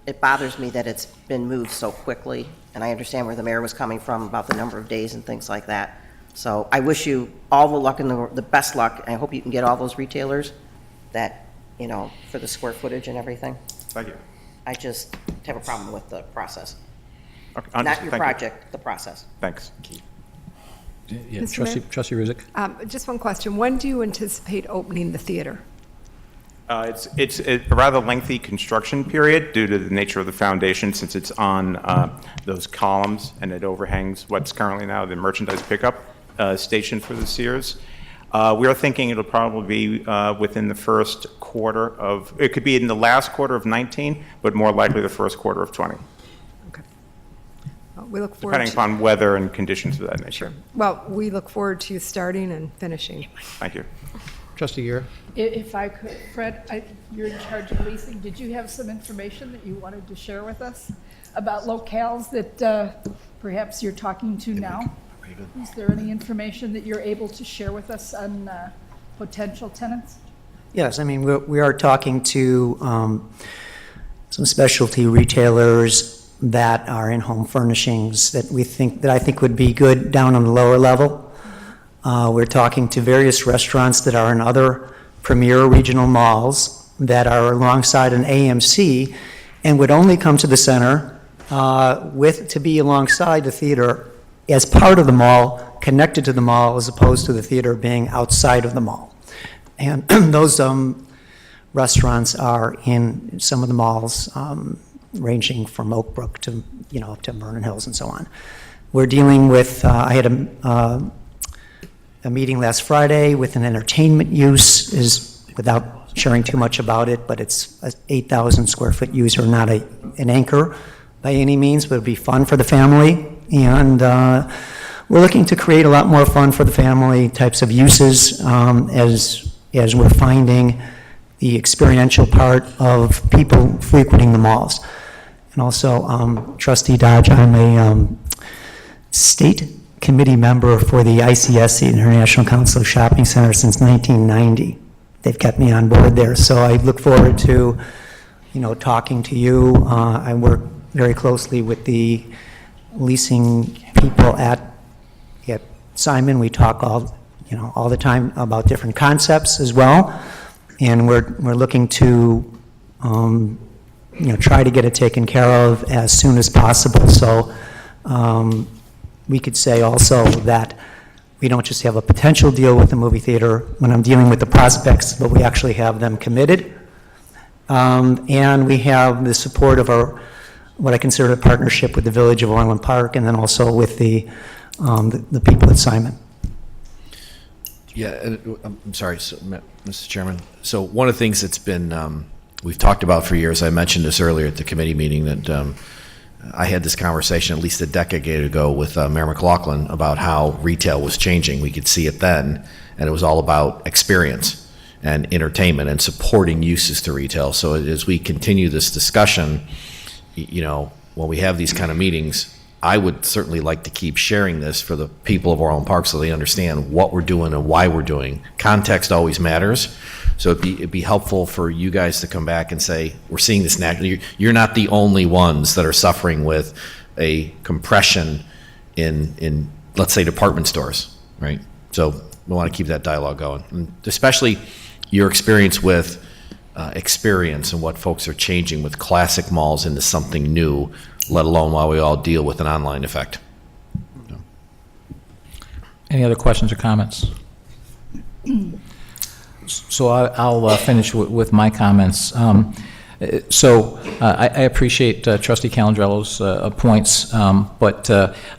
it bothers me that it's been moved so quickly, and I understand where the mayor was coming from about the number of days and things like that. So I wish you all the luck and the best luck, and I hope you can get all those retailers that, for the square footage and everything. Thank you. I just have a problem with the process. Okay, Not your thank you. project, the process. Thanks. Yeah, Mr. Mayor? Trustee Ruzick. Just one question. When do you anticipate opening the theater? It's a rather lengthy construction period due to the nature of the foundation, since it's on those columns and it overhangs what's currently now the merchandise pickup station for the Sears. We are thinking it'll probably be within the first quarter it could be in the last quarter of 19, but more likely the first quarter of 20. Okay. We look forward Depending upon weather and conditions of that nature. Sure. Well, we look forward to you starting and finishing. Thank you. Trustee Gira. If I could, Fred, you're in charge of leasing. Did you have some information that you wanted to share with us about locales that perhaps you're talking to now? Is there any information that you're able to share with us on potential tenants? Yes, I mean, we are talking to some specialty retailers that are in home furnishings that I think would be good down on the lower level. We're talking to various restaurants that are in other premier regional malls that are alongside an AMC and would only come to the center to be alongside the theater as part of the mall, connected to the mall, as opposed to the theater being outside of the mall. And those restaurants are in some of the malls, ranging from Oak Brook to, up to Vernon Hills and so on. We're dealing with, I had a meeting last Friday with an entertainment use, without sharing too much about it, but it's an 8,000 square foot user, not an anchor by any means, but it'd be fun for the family. And we're looking to create a lot more fun for the family types of uses as we're finding the experiential part of people frequenting the malls. And also, Trustee Dodge, I'm a state committee member for the ICSC, International Council of Shopping Centers, since 1990. They've kept me on board there, so I look forward to, talking to you. I work very closely with the leasing people at Simon. We talk all the time about different concepts as well, and we're looking to try to get it taken care of as soon as possible. So we could say also that we don't just have a potential deal with the movie theater when I'm dealing with the prospects, but we actually have them committed. And we have the support of what I consider a partnership with the Village of Orland Park, and then also with the people at Simon. Yeah, I'm sorry, Mr. Chairman. So one of the things that's been, we've talked about for years, I mentioned this earlier at the committee meeting, that I had this conversation at least a decade ago with Mayor McLaughlin about how retail was changing. We could see it then, and it was all about experience. and entertainment and supporting uses to retail. So as we continue this discussion, you know, when we have these kind of meetings, I would certainly like to keep sharing this for the people of Orland Park so they understand what we're doing and why we're doing. Context always matters. So it'd be helpful for you guys to come back and say, we're seeing this naturally. You're not the only ones that are suffering with a compression in let's say, department stores, right? So we want to keep that dialogue going. And especially your experience with experience and what folks are changing with classic malls into something new, let alone while we all deal with an online effect. Any other questions or comments? So I'll finish with my comments. I appreciate Trustee Calandrello's points, but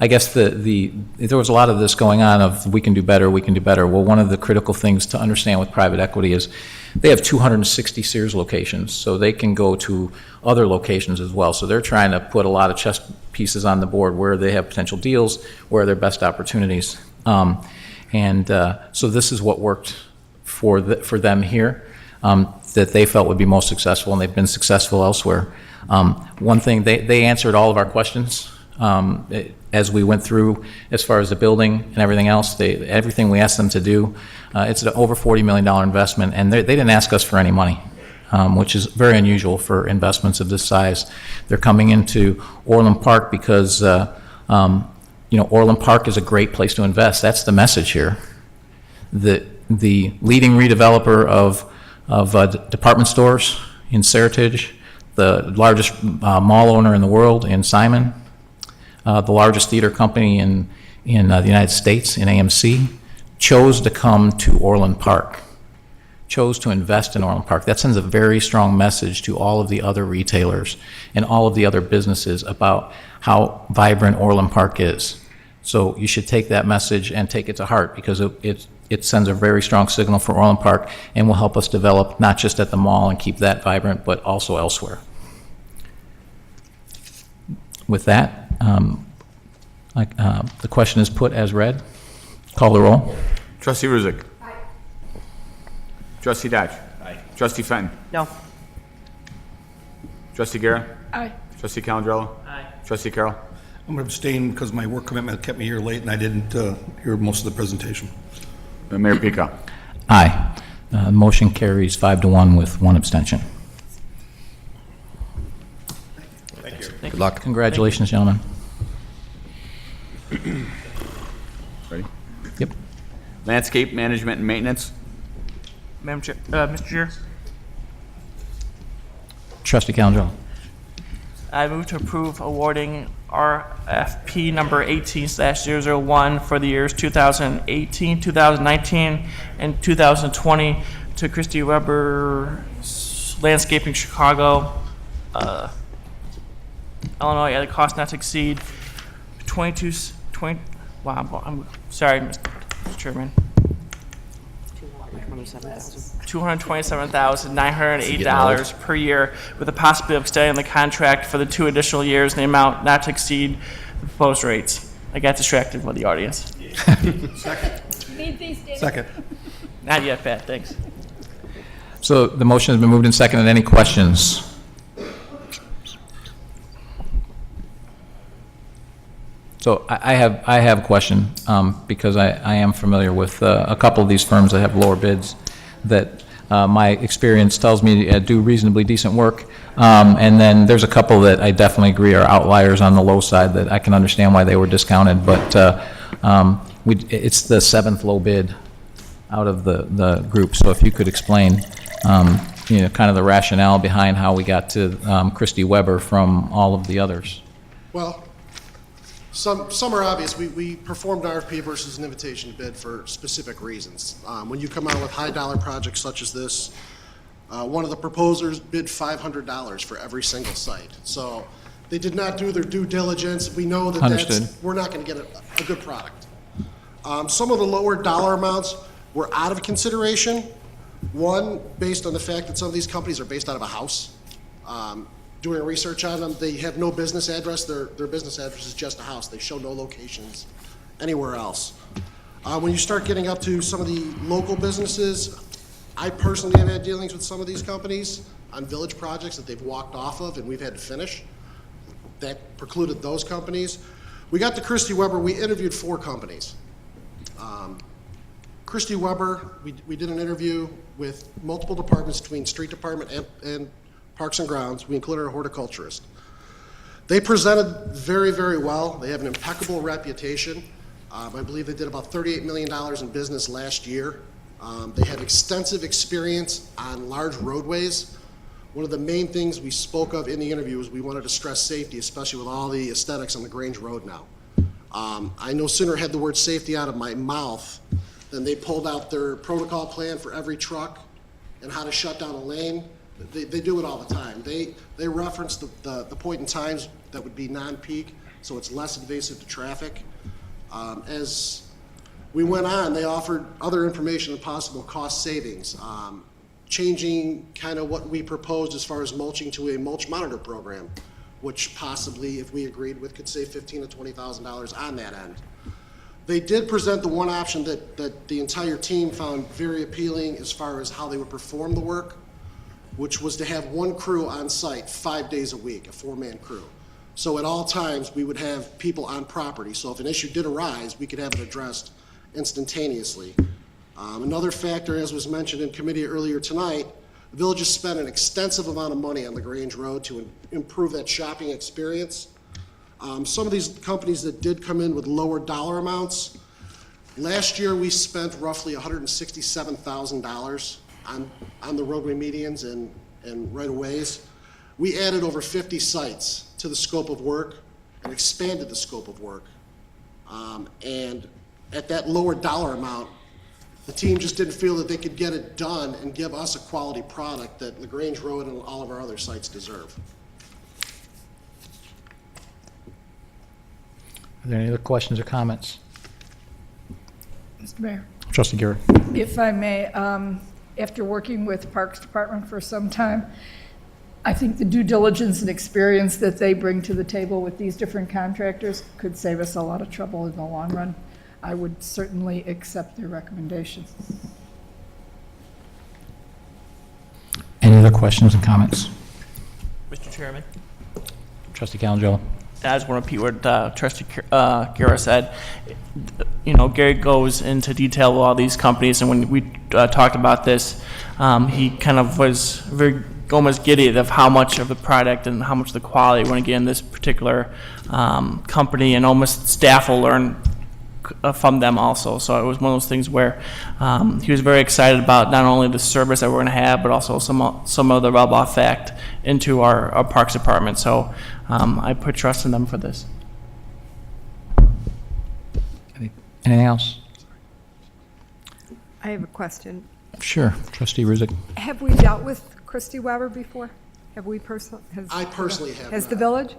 I guess there was a lot of this going on of we can do better, we can do better. Well, one of the critical things to understand with private equity is they have 260 Sears locations, so they can go to other locations as well. So they're trying to put a lot of chess pieces on the board where they have potential deals, where are their best opportunities. So this is what worked for them here. That they felt would be most successful, and they've been successful elsewhere. One thing, they answered all of our questions as we went through as far as the building and everything else. Everything we asked them to do, it's an over $40 million investment, and they didn't ask us for any money, which is very unusual for investments of this size. They're coming into Orland Park because Orland Park is a great place to invest. That's the message here. The leading redeveloper of department stores in Seritage, the largest mall owner in the world in Simon, the largest theater company in the United States in AMC, chose to come to Orland Park, chose to invest in Orland Park. That sends a very strong message to all of the other retailers and all of the other businesses about how vibrant Orland Park is. So you should take that message and take it to heart, because it sends a very strong signal for Orland Park and will help us develop not just at the mall and keep that vibrant, but also elsewhere. With that, the question is put as read. Call the roll. Trustee Ruzick. Aye. Trustee Dodge. Aye. Trustee Fenton. No. Trustee Guerra. Aye. Trustee Calandrello. Aye. Trustee Carroll. I'm going to abstain because my work commitment kept me here late and I didn't hear most of the presentation. Mayor Pica. Aye. Motion carries 5-1 with one abstention. Thank you. Good luck. Congratulations, gentlemen. Ready? Yep. Landscape management and maintenance. Madam Chair, Mr. Chair, Trustee Calandrello. I move to approve awarding RFP number 18/001 for the years 2018, 2019, and 2020 to Christie Weber Landscaping Chicago, Illinois, at a cost not to exceed I'm sorry, Mr. Chairman. $227,908 per year, with the possibility of extending the contract for the 2 additional years in the amount not to exceed the proposed rates. I got distracted by the audience. Second. Not yet, Pat, thanks. So the motion has been moved and seconded. Any questions? So I have a question, because I am familiar with a couple of these firms that have lower bids that my experience tells me do reasonably decent work. And then there's a couple that I definitely agree are outliers on the low side that I can understand why they were discounted. But it's the 7th low bid out of the group. So if you could explain, kind of the rationale behind how we got to Christie Weber from all of the others. Well, some are obvious. We performed RFP versus an invitation bid for specific reasons. When you come out with high dollar projects such as this, one of the proposers bid $500 for every single site. So they did not do their due diligence. We know that we're not going to get a good product. Some of the lower dollar amounts were out of consideration. One, based on the fact that some of these companies are based out of a house. Doing research on them, they have no business address. Their business address is just a house. They show no locations anywhere else. When you start getting up to some of the local businesses, I personally have had dealings with some of these companies on village projects that they've walked off of and we've had to finish. That precluded those companies. We got to Christie Weber, we interviewed 4 companies. Christie Weber, we did an interview with multiple departments between street department and Parks and Grounds. We included a horticulturist. They presented very, very well. They have an impeccable reputation. I believe they did about $38 million in business last year. They have extensive experience on large roadways. One of the main things we spoke of in the interview was we wanted to stress safety, especially with all the aesthetics on the Grange Road now. I no sooner had the word safety out of my mouth than they pulled out their protocol plan for every truck and how to shut down a lane. They do it all the time. They reference the point in times that would be non-peak, so it's less invasive to traffic. As we went on, they offered other information on possible cost savings, changing kind of what we proposed as far as mulching to a mulch monitor program, which possibly, if we agreed with, could save $15,000 to $20,000 on that end. They did present the one option that the entire team found very appealing as far as how they would perform the work, which was to have one crew on site 5 days a week, a 4-man crew. So at all times, we would have people on property. So if an issue did arise, we could have it addressed instantaneously. Another factor, as was mentioned in committee earlier tonight, the village has spent an extensive amount of money on LaGrange Road to improve that shopping experience. Some of these companies that did come in with lower dollar amounts, last year we spent roughly $167,000 on the roadway medians and right-of-ways. We added over 50 sites to the scope of work and expanded the scope of work. And at that lower dollar amount, the team just didn't feel that they could get it done and give us a quality product that LaGrange Road and all of our other sites deserve. Are there any other questions or comments? Mr. Mayor, Trustee Garrett. if I may, after working with Parks Department for some time, I think the due diligence and experience that they bring to the table with these different contractors could save us a lot of trouble in the long run. I would certainly accept their recommendation. Any other questions and comments? Mr. Chairman, Trustee Calangelo. I just want to repeat what Trustee Guerra said. You know, Gary goes into detail with all these companies, and when we talked about this, he kind of was very almost giddy of how much of the product and how much of the quality when again this particular company, and almost staff will learn from them also. So it was one of those things where he was very excited about not only the service that we're going to have, but also some of the rub-off fact into our Parks Department. So I put trust in them for this. Anything else? I have a question. Sure. Trustee Ruzick. Have we dealt with Christie Weber before? Have we personally? I personally have Has not. the village?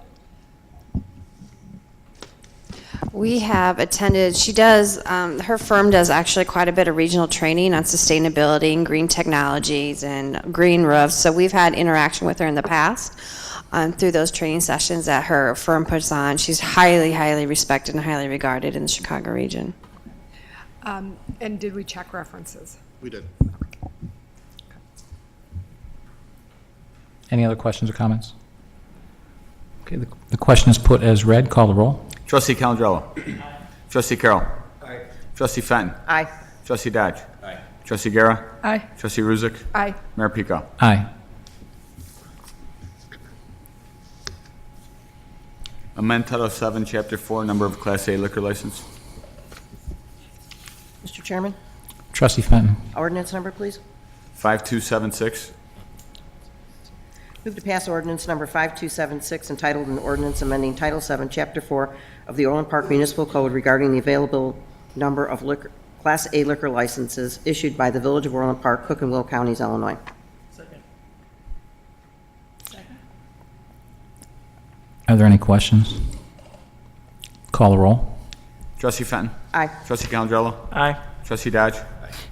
We have attended, she does, her firm does actually quite a bit of regional training on sustainability and green technologies and green roofs. So we've had interaction with her in the past through those training sessions that her firm puts on. She's highly, highly respected and highly regarded in the Chicago region. And did we check references? We did. Any other questions or comments? Okay, the question is put as read. Call the roll. Trustee Calandrello. Trustee Carroll. Aye. Trustee Fenton. Aye. Trustee Dodge. Trustee Guerra. Aye. Trustee Ruzick. Aye. Mayor Pico. Aye. Amend Title 7, Chapter 4, number of Class A liquor license. Mr. Chairman, Trustee Fenton. ordinance number, please. 5276. Move to pass ordinance number 5276 entitled an ordinance amending Title 7, Chapter 4 of the Orland Park Municipal Code regarding the available number of Class A liquor licenses issued by the Village of Orland Park, Cook and Will Counties, Illinois. Second. Are there any questions? Call the roll. Trustee Fenton. Aye. Trustee Calandrello. Aye. Trustee Dodge.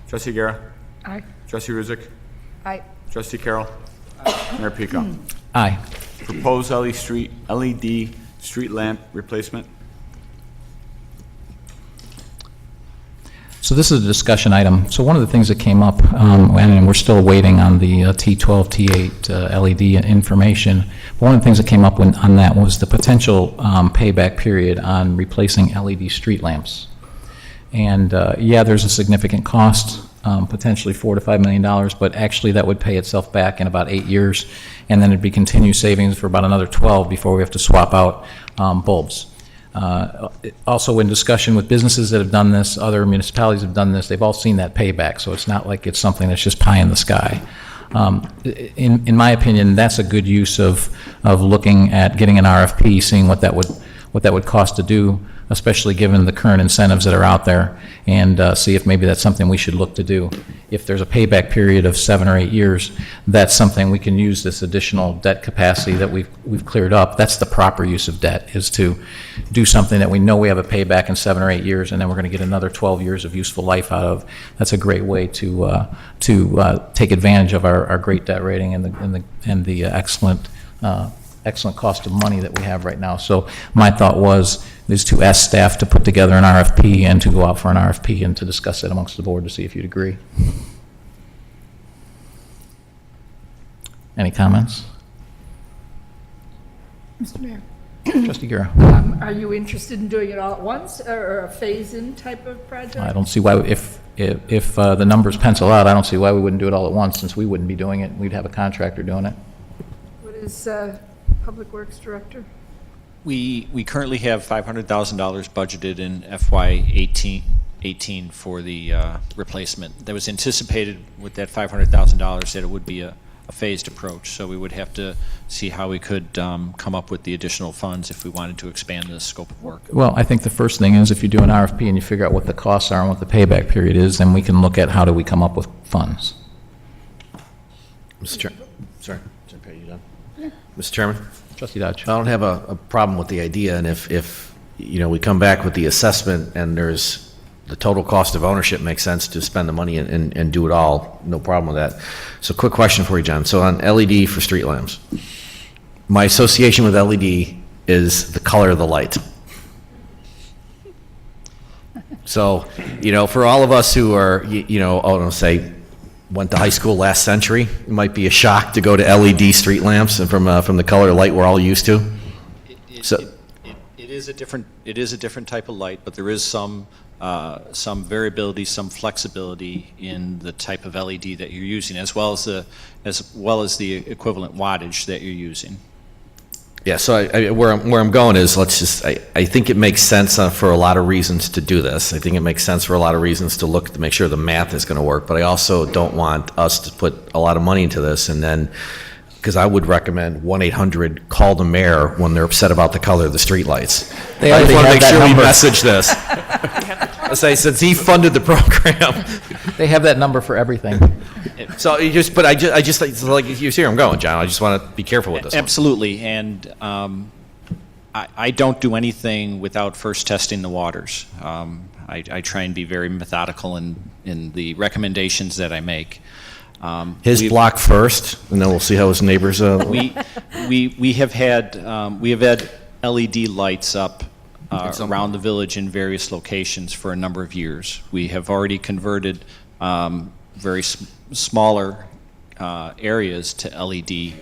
Trustee Guerra. Aye. Trustee Ruzick. Aye. Trustee Carroll. Mayor Pico. Aye. Proposed LED street lamp replacement. So this is a discussion item. So one of the things that came up, and we're still waiting on the T12, T8 LED information, but one of the things that came up on that was the potential payback period on replacing LED street lamps. And yeah, there's a significant cost, potentially $4 to $5 million, but actually that would pay itself back in about 8 years, and then it'd be continued savings for about another 12 before we have to swap out bulbs. Also in discussion with businesses that have done this, other municipalities have done this, they've all seen that payback, so it's not like it's something that's just pie in the sky. In my opinion, that's a good use of looking at getting an RFP, seeing what that would cost to do, especially given the current incentives that are out there, and see if maybe that's something we should look to do. If there's a payback period of 7 or 8 years, that's something we can use this additional debt capacity that we've cleared up. That's the proper use of debt, is to do something that we know we have a payback in 7 or 8 years, and then we're going to get another 12 years of useful life out of. That's a great way to take advantage of our great debt rating and the excellent cost of money that we have right now. So my thought is to ask staff to put together an RFP and to go out for an RFP and to discuss it amongst the board to see if you'd agree. Any comments? Mr. Mayor, Trustee Guerra. are you interested in doing it all at once or a phase-in type of project? I don't see why, if the numbers pencil out, I don't see why we wouldn't do it all at once, since we wouldn't be doing it. We'd have a contractor doing it. What is Public Works Director? We currently have $500,000 budgeted in FY 18 for the replacement. That was anticipated with that $500,000 that it would be a phased approach, so we would have to see how we could come up with the additional funds if we wanted to expand the scope of work. Well, I think the first thing is if you do an RFP and you figure out what the costs are and what the payback period is, then we can look at how do we come up with funds. Mr. Chairman, sorry, are you done? Yeah. Mr. Chairman? Trustee Dodge. I don't have a problem with the idea, and if we come back with the assessment and there's the total cost of ownership makes sense to spend the money and do it all, no problem with that. So quick question for you, John. So on LED for street lamps, my association with LED is the color of the light. So, for all of us who are, I don't say, went to high school last century, it might be a shock to go to LED street lamps and from the color of light we're all used to. It is a different type of light, but there is some variability, some flexibility in the type of LED that you're using, as well as the equivalent wattage that you're using. Yeah, so where I'm going is, I think it makes sense for a lot of reasons to do this. I think it makes sense for a lot of reasons to look to make sure the math is going to work, but I also don't want us to put a lot of money into this and then, because I would recommend 1-800 call the mayor when they're upset about the color of the streetlights. They I already want to have make that sure we number. message this. I say, since he funded the program. They have that number for everything. So I just like you see where I'm going, John. I just want to be careful with this. Absolutely, and I don't do anything without first testing the waters. I try and be very methodical in the recommendations that I make. His block first, and then we'll see how his neighbors. We have had LED lights up around the village in various locations for a number of years. We have already converted very smaller areas to LED,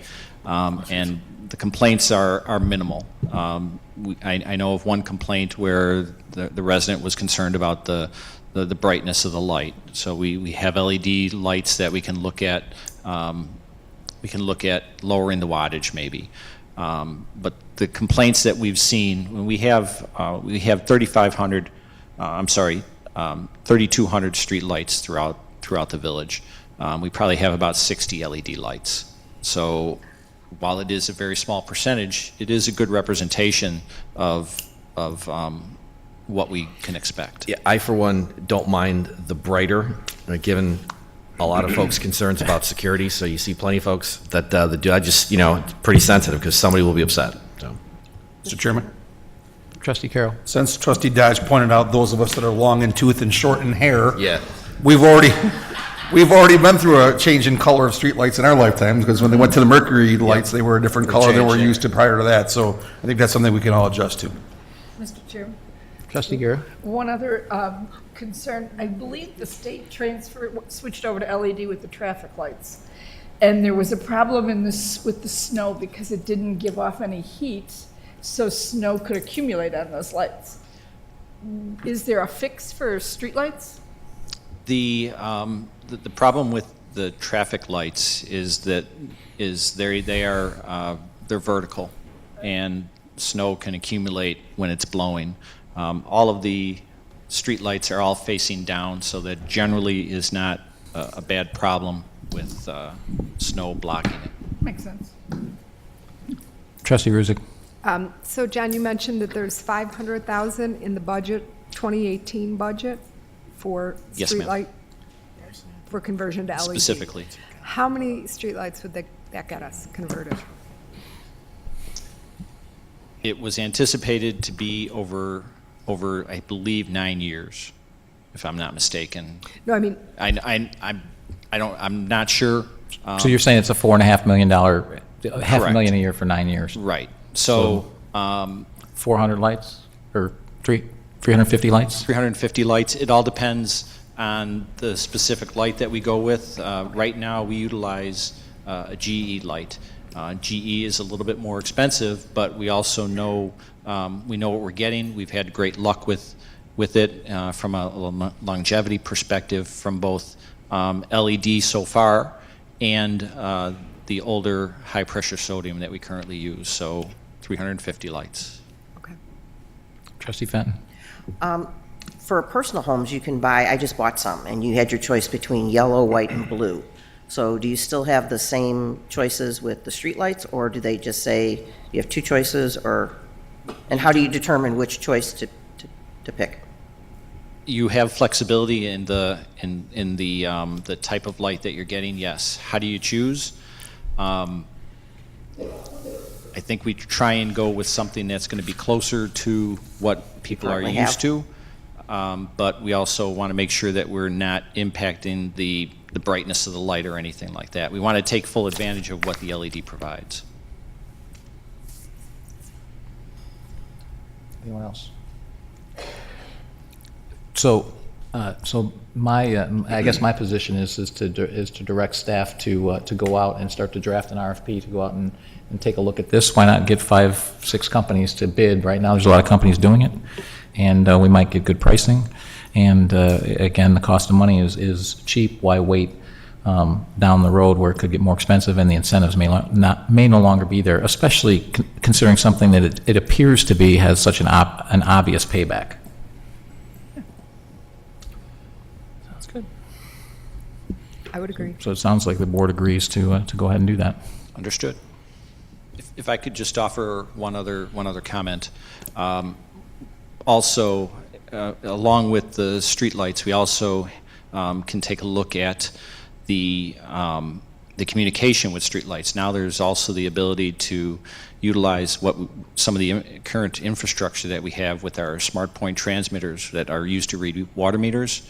and the complaints are minimal. I know of one complaint where the resident was concerned about the brightness of the light. So we have LED lights that we can look at. We can look at lowering the wattage maybe. But the complaints that we've seen, when we have 3,200 street lights throughout the village. We probably have about 60 LED lights. So while it is a very small percentage, it is a good representation of what we can expect. Yeah, I for one don't mind the brighter, given a lot of folks' concerns about security. So you see plenty of folks that do. I just it's pretty sensitive because somebody will be upset. So, Mr. Chairman? Trustee Carroll. Since Trustee Dodge pointed out those of us that are long in tooth and short in hair, yeah, we've already been through a change in color of streetlights in our lifetimes, because when they went to the mercury lights, they were a different color than we're used to prior to that. So I think that's something we can all adjust to. Mr. Chairman? Trustee Garrett? One other concern, I believe the state switched over to LED with the traffic lights. And there was a problem with the snow because it didn't give off any heat, so snow could accumulate on those lights. Is there a fix for streetlights? The problem with the traffic lights is that they're vertical, and snow can accumulate when it's blowing. All of the street lights are all facing down, so that generally is not a bad problem with snow blocking it. Makes sense. Trustee Ruzick? So John, you mentioned that there's 500,000 in the budget, 2018 budget for Yes, ma'am. streetlight, for conversion to LED. Specifically. How many streetlights would that get us converted? It was anticipated to be over, I believe, 9 years, if I'm not mistaken. No, I mean, I'm not sure. So you're saying it's a $4.5 million, half a Correct. million a year for 9 years? Right. So 400 lights, or 350 lights? 350 lights. It all depends on the specific light that we go with. Right now, we utilize a GE light. GE is a little bit more expensive, but we also know what we're getting. We've had great luck with it from a longevity perspective, from both LED so far and the older high-pressure sodium that we currently use. So 350 lights. okay. Trustee Fenton? For personal homes, you can buy, I just bought some, and you had your choice between yellow, white, and blue. So do you still have the same choices with the streetlights, or do they just say you have two choices, and how do you determine which choice to pick? You have flexibility in the type of light that you're getting. Yes. How do you choose? I think we try and go with something that's going to be closer to what people are used to, but we also want to make sure that we're not impacting the brightness of the light or anything like that. We want to take full advantage of what the LED provides. Anyone else? So my, I guess my position is to direct staff to go out and start to draft an RFP, to go out and take a look at this. Why not get 5-6 companies to bid? Right now, there's a lot of companies doing it, and we might get good pricing. And again, the cost of money is cheap. Why wait down the road where it could get more expensive and the incentives may no longer be there, especially considering something that it appears to be has such an obvious payback. Sounds good. I would agree. So it sounds like the board agrees to go ahead and do that. Understood. If I could just offer one other comment. Also, along with the streetlights, we also can take a look at the communication with streetlights. Now there's also the ability to utilize some of the current infrastructure that we have with our smart point transmitters that are used to read water meters.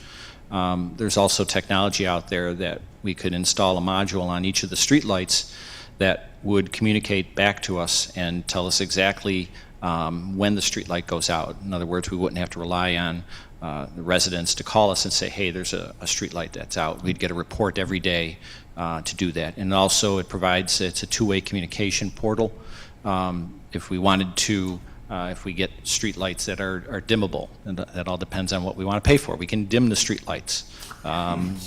There's also technology out there that we could install a module on each of the streetlights that would communicate back to us and tell us exactly when the street light goes out. In other words, we wouldn't have to rely on the residents to call us and say, hey, there's a street light that's out. We'd get a report every day to do that. And also it's a two-way communication portal. If we wanted to, if we get street lights that are dimmable, and that all depends on what we want to pay for. We can dim the street lights.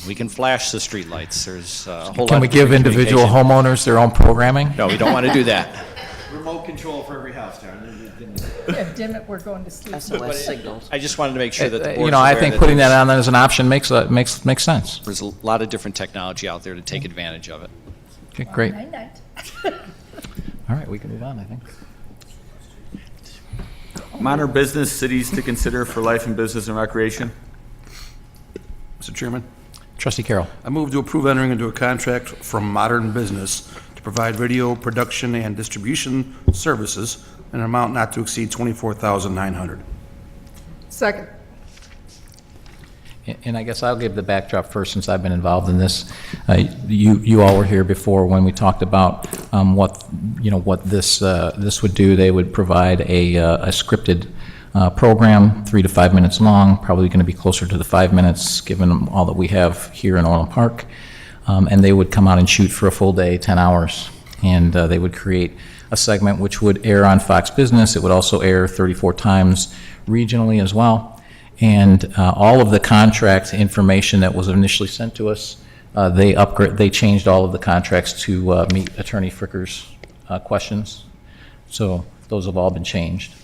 We can flash the street lights. There's a whole lot Can we of give different individual communication. homeowners their own programming? No, we don't want to do that. Remote control for every house, Darren. Yeah, dim it, we're going to sleep. SOS signals. I just wanted to make sure that the board's You know, I aware think that putting that there's- on as an option makes sense. There's a lot of different technology out there to take advantage of it. Okay, great. Night-night. All right, we can move on, I think. Minor business cities to consider for life and business and recreation. Mr. Chairman, Trustee Carroll. I move to approve entering into a contract from Modern Business to provide video production and distribution services in an amount not to exceed $24,900. Second. And I guess I'll give the backdrop first, since I've been involved in this. You all were here before when we talked about what this would do. They would provide a scripted program, 3 to 5 minutes long, probably going to be closer to the 5 minutes, given all that we have here in Orland Park. And they would come out and shoot for a full day, 10 hours. And they would create a segment which would air on Fox Business. It would also air 34 times regionally as well. And all of the contract information that was initially sent to us, they changed all of the contracts to meet Attorney Fricker's questions. So those have all been changed.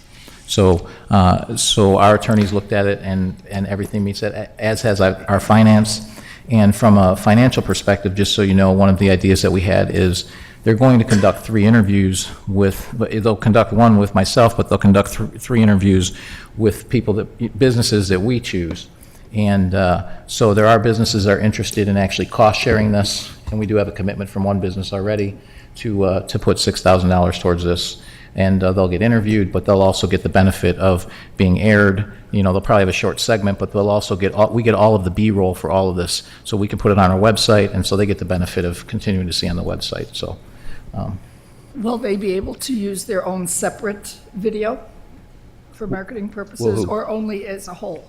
So our attorneys looked at it, and everything meets that, as has our finance. And from a financial perspective, just so you know, one of the ideas that we had is they're going to conduct 3 interviews they'll conduct one with myself, but they'll conduct 3 interviews with businesses that we choose. And so there are businesses that are interested in actually cost sharing this, and we do have a commitment from one business already to put $6,000 towards this. And they'll get interviewed, but they'll also get the benefit of being aired. You know, they'll probably have a short segment, but they'll also we get all of the B-roll for all of this, so we can put it on our website, and so they get the benefit of continuing to see on the website. So, Will they be able to use their own separate video for marketing purposes, or only as a whole?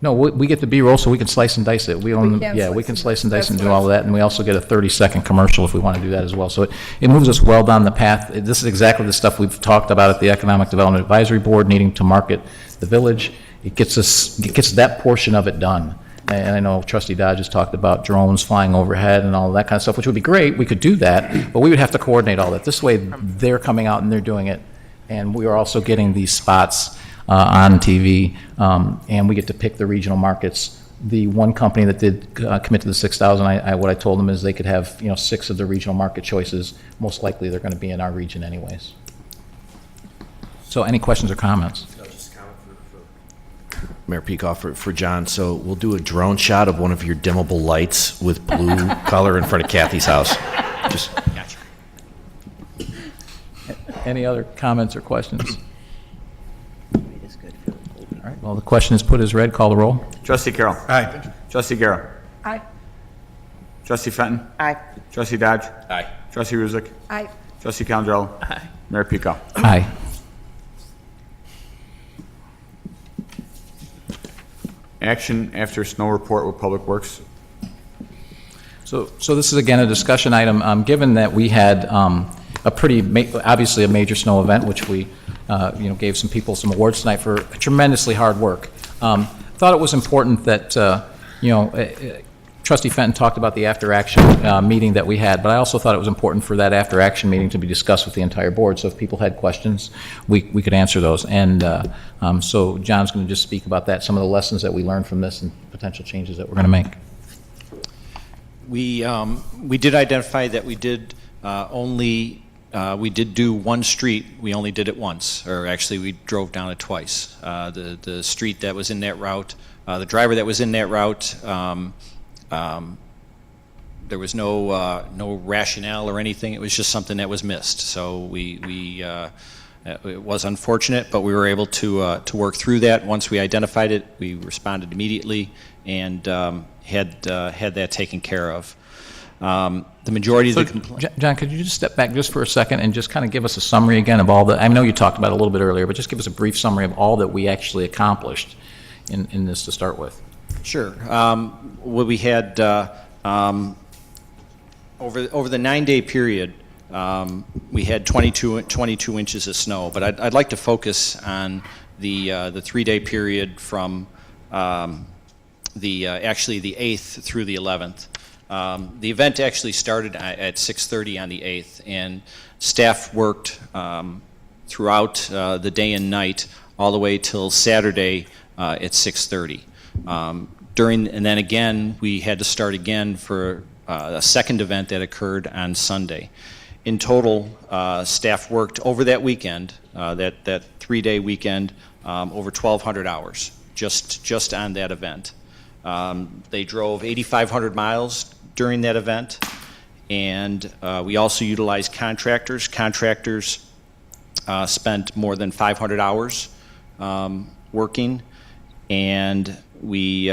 no, we get the B-roll, so we can slice and dice it. We can slice and dice and do all of that, and we also get a 30-second commercial if we want to do that as well. So it moves us well down the path. This is exactly the stuff we've talked about at the Economic Development Advisory Board, needing to market the village. It gets that portion of it done. And I know Trustee Dodge has talked about drones flying overhead and all that kind of stuff, which would be great. We could do that, but we would have to coordinate all that. This way, they're coming out and they're doing it, and we are also getting these spots on TV, and we get to pick the regional markets. The one company that did commit to the 6,000, what I told them is they could have 6 of the regional market choices. Most likely, they're going to be in our region anyways. So, any questions or comments? Mayor Peacock, for John, so we'll do a drone shot of one of your dimmable lights with blue color in front of Kathy's house. Just gotcha. Any other comments or questions? All right, well, the question is put as read. Call the roll. Trustee Carroll. Aye. Trustee Garrett. Aye. Trustee Fenton. Aye. Trustee Dodge. Aye. Trustee Ruzick. Aye. Trustee Calandrello. Aye. Mayor Pico. Aye. Action after snow report with Public Works. So this is again a discussion item. Given that we had obviously a major snow event, which we gave some people some awards tonight for tremendously hard work. Thought it was important that Trustee Fenton talked about the after-action meeting that we had, but I also thought it was important for that after-action meeting to be discussed with the entire board. So if people had questions, we could answer those. And so John's going to just speak about that, some of the lessons that we learned from this and potential changes that we're going to make. We did identify that we did we did do one street. We only did it once, or actually we drove down it twice. The street that was in that route, the driver that was in that route, there was no rationale or anything. It was just something that was missed. So it was unfortunate, but we were able to work through that. Once we identified it, we responded immediately and had that taken care of. The majority of the complaints. John, could you just step back just for a second and just kind of give us a summary again of all the, I know you talked about it a little bit earlier, but just give us a brief summary of all that we actually accomplished in this to start with. Sure. What we had over the 9-day period, we had 22 inches of snow. But I'd like to focus on the 3-day period from actually the 8th through the 11th. The event actually started at 6:30 on the 8th, and staff worked throughout the day and night all the way till Saturday at 6:30. And then again, we had to start again for a second event that occurred on Sunday. In total, staff worked over that weekend, that 3-day weekend, over 1,200 hours just on that event. They drove 8,500 miles during that event, and we also utilized contractors. Contractors spent more than 500 hours working, and we,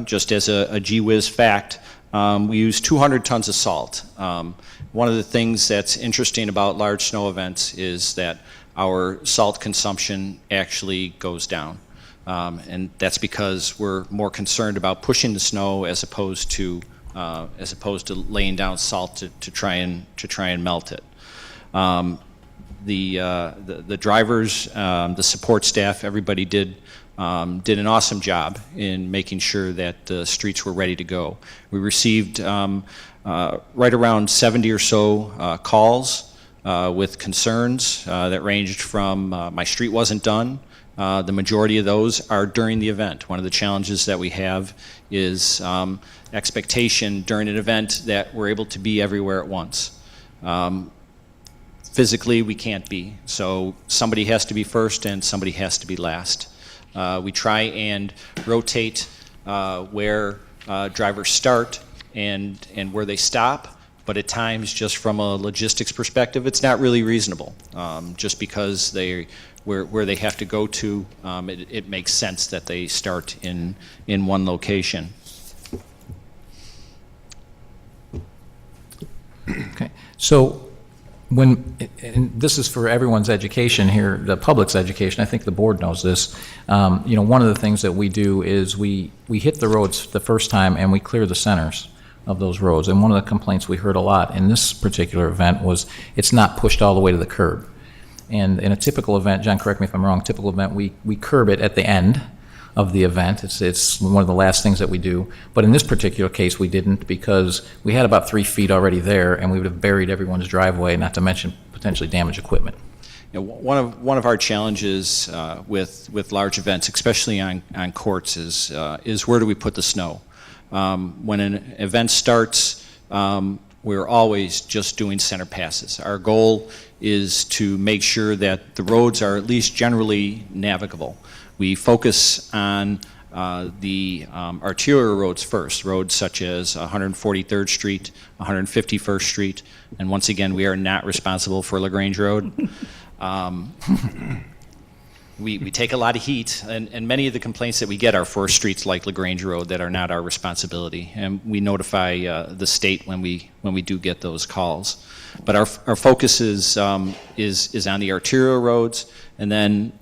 just as a gee whiz fact, we use 200 tons of salt. One of the things that's interesting about large snow events is that our salt consumption actually goes down. And that's because we're more concerned about pushing the snow as opposed to laying down salt to try and melt it. The drivers, the support staff, everybody did an awesome job in making sure that the streets were ready to go. We received right around 70 or so calls with concerns that ranged from my street wasn't done. The majority of those are during the event. One of the challenges that we have is expectation during an event that we're able to be everywhere at once. Physically, we can't be, so somebody has to be first and somebody has to be last. We try and rotate where drivers start and where they stop, but at times, just from a logistics perspective, it's not really reasonable. Just because where they have to go to, it makes sense that they start in one location. Okay, so and this is for everyone's education here, the public's education, I think the board knows this. One of the things that we do is we hit the roads the first time and we clear the centers of those roads. And one of the complaints we heard a lot in this particular event was it's not pushed all the way to the curb. And in a typical event, John, correct me if I'm wrong, typical event, we curb it at the end of the event. It's one of the last things that we do. But in this particular case, we didn't, because we had about 3 feet already there, and we would have buried everyone's driveway, not to mention potentially damage equipment. One of our challenges with large events, especially on courts, is where do we put the snow? When an event starts, we're always just doing center passes. Our goal is to make sure that the roads are at least generally navigable. We focus on the arterial roads first, roads such as 143rd Street, 151st Street, and once again, we are not responsible for LaGrange Road. We take a lot of heat, and many of the complaints that we get are for streets like LaGrange Road that are not our responsibility, and we notify the state when we do get those calls. But our focus is on the arterial roads, and then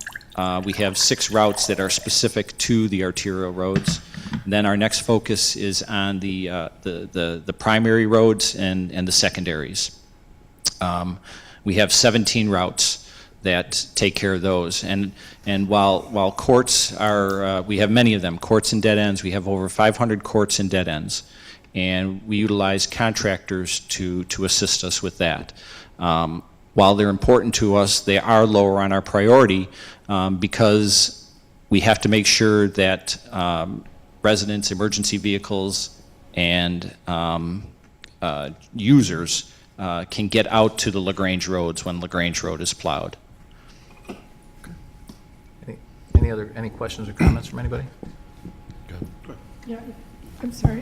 we have 6 routes that are specific to the arterial roads. And then our next focus is on the primary roads and the secondaries. We have 17 routes that take care of those. And while courts are, we have many of them, courts and dead ends. We have over 500 courts and dead ends. And we utilize contractors to assist us with that. While they're important to us, they are lower on our priority because we have to make sure that residents, emergency vehicles, and users can get out to the LaGrange roads when LaGrange Road is plowed. Any questions or comments from anybody? Yeah, I'm sorry.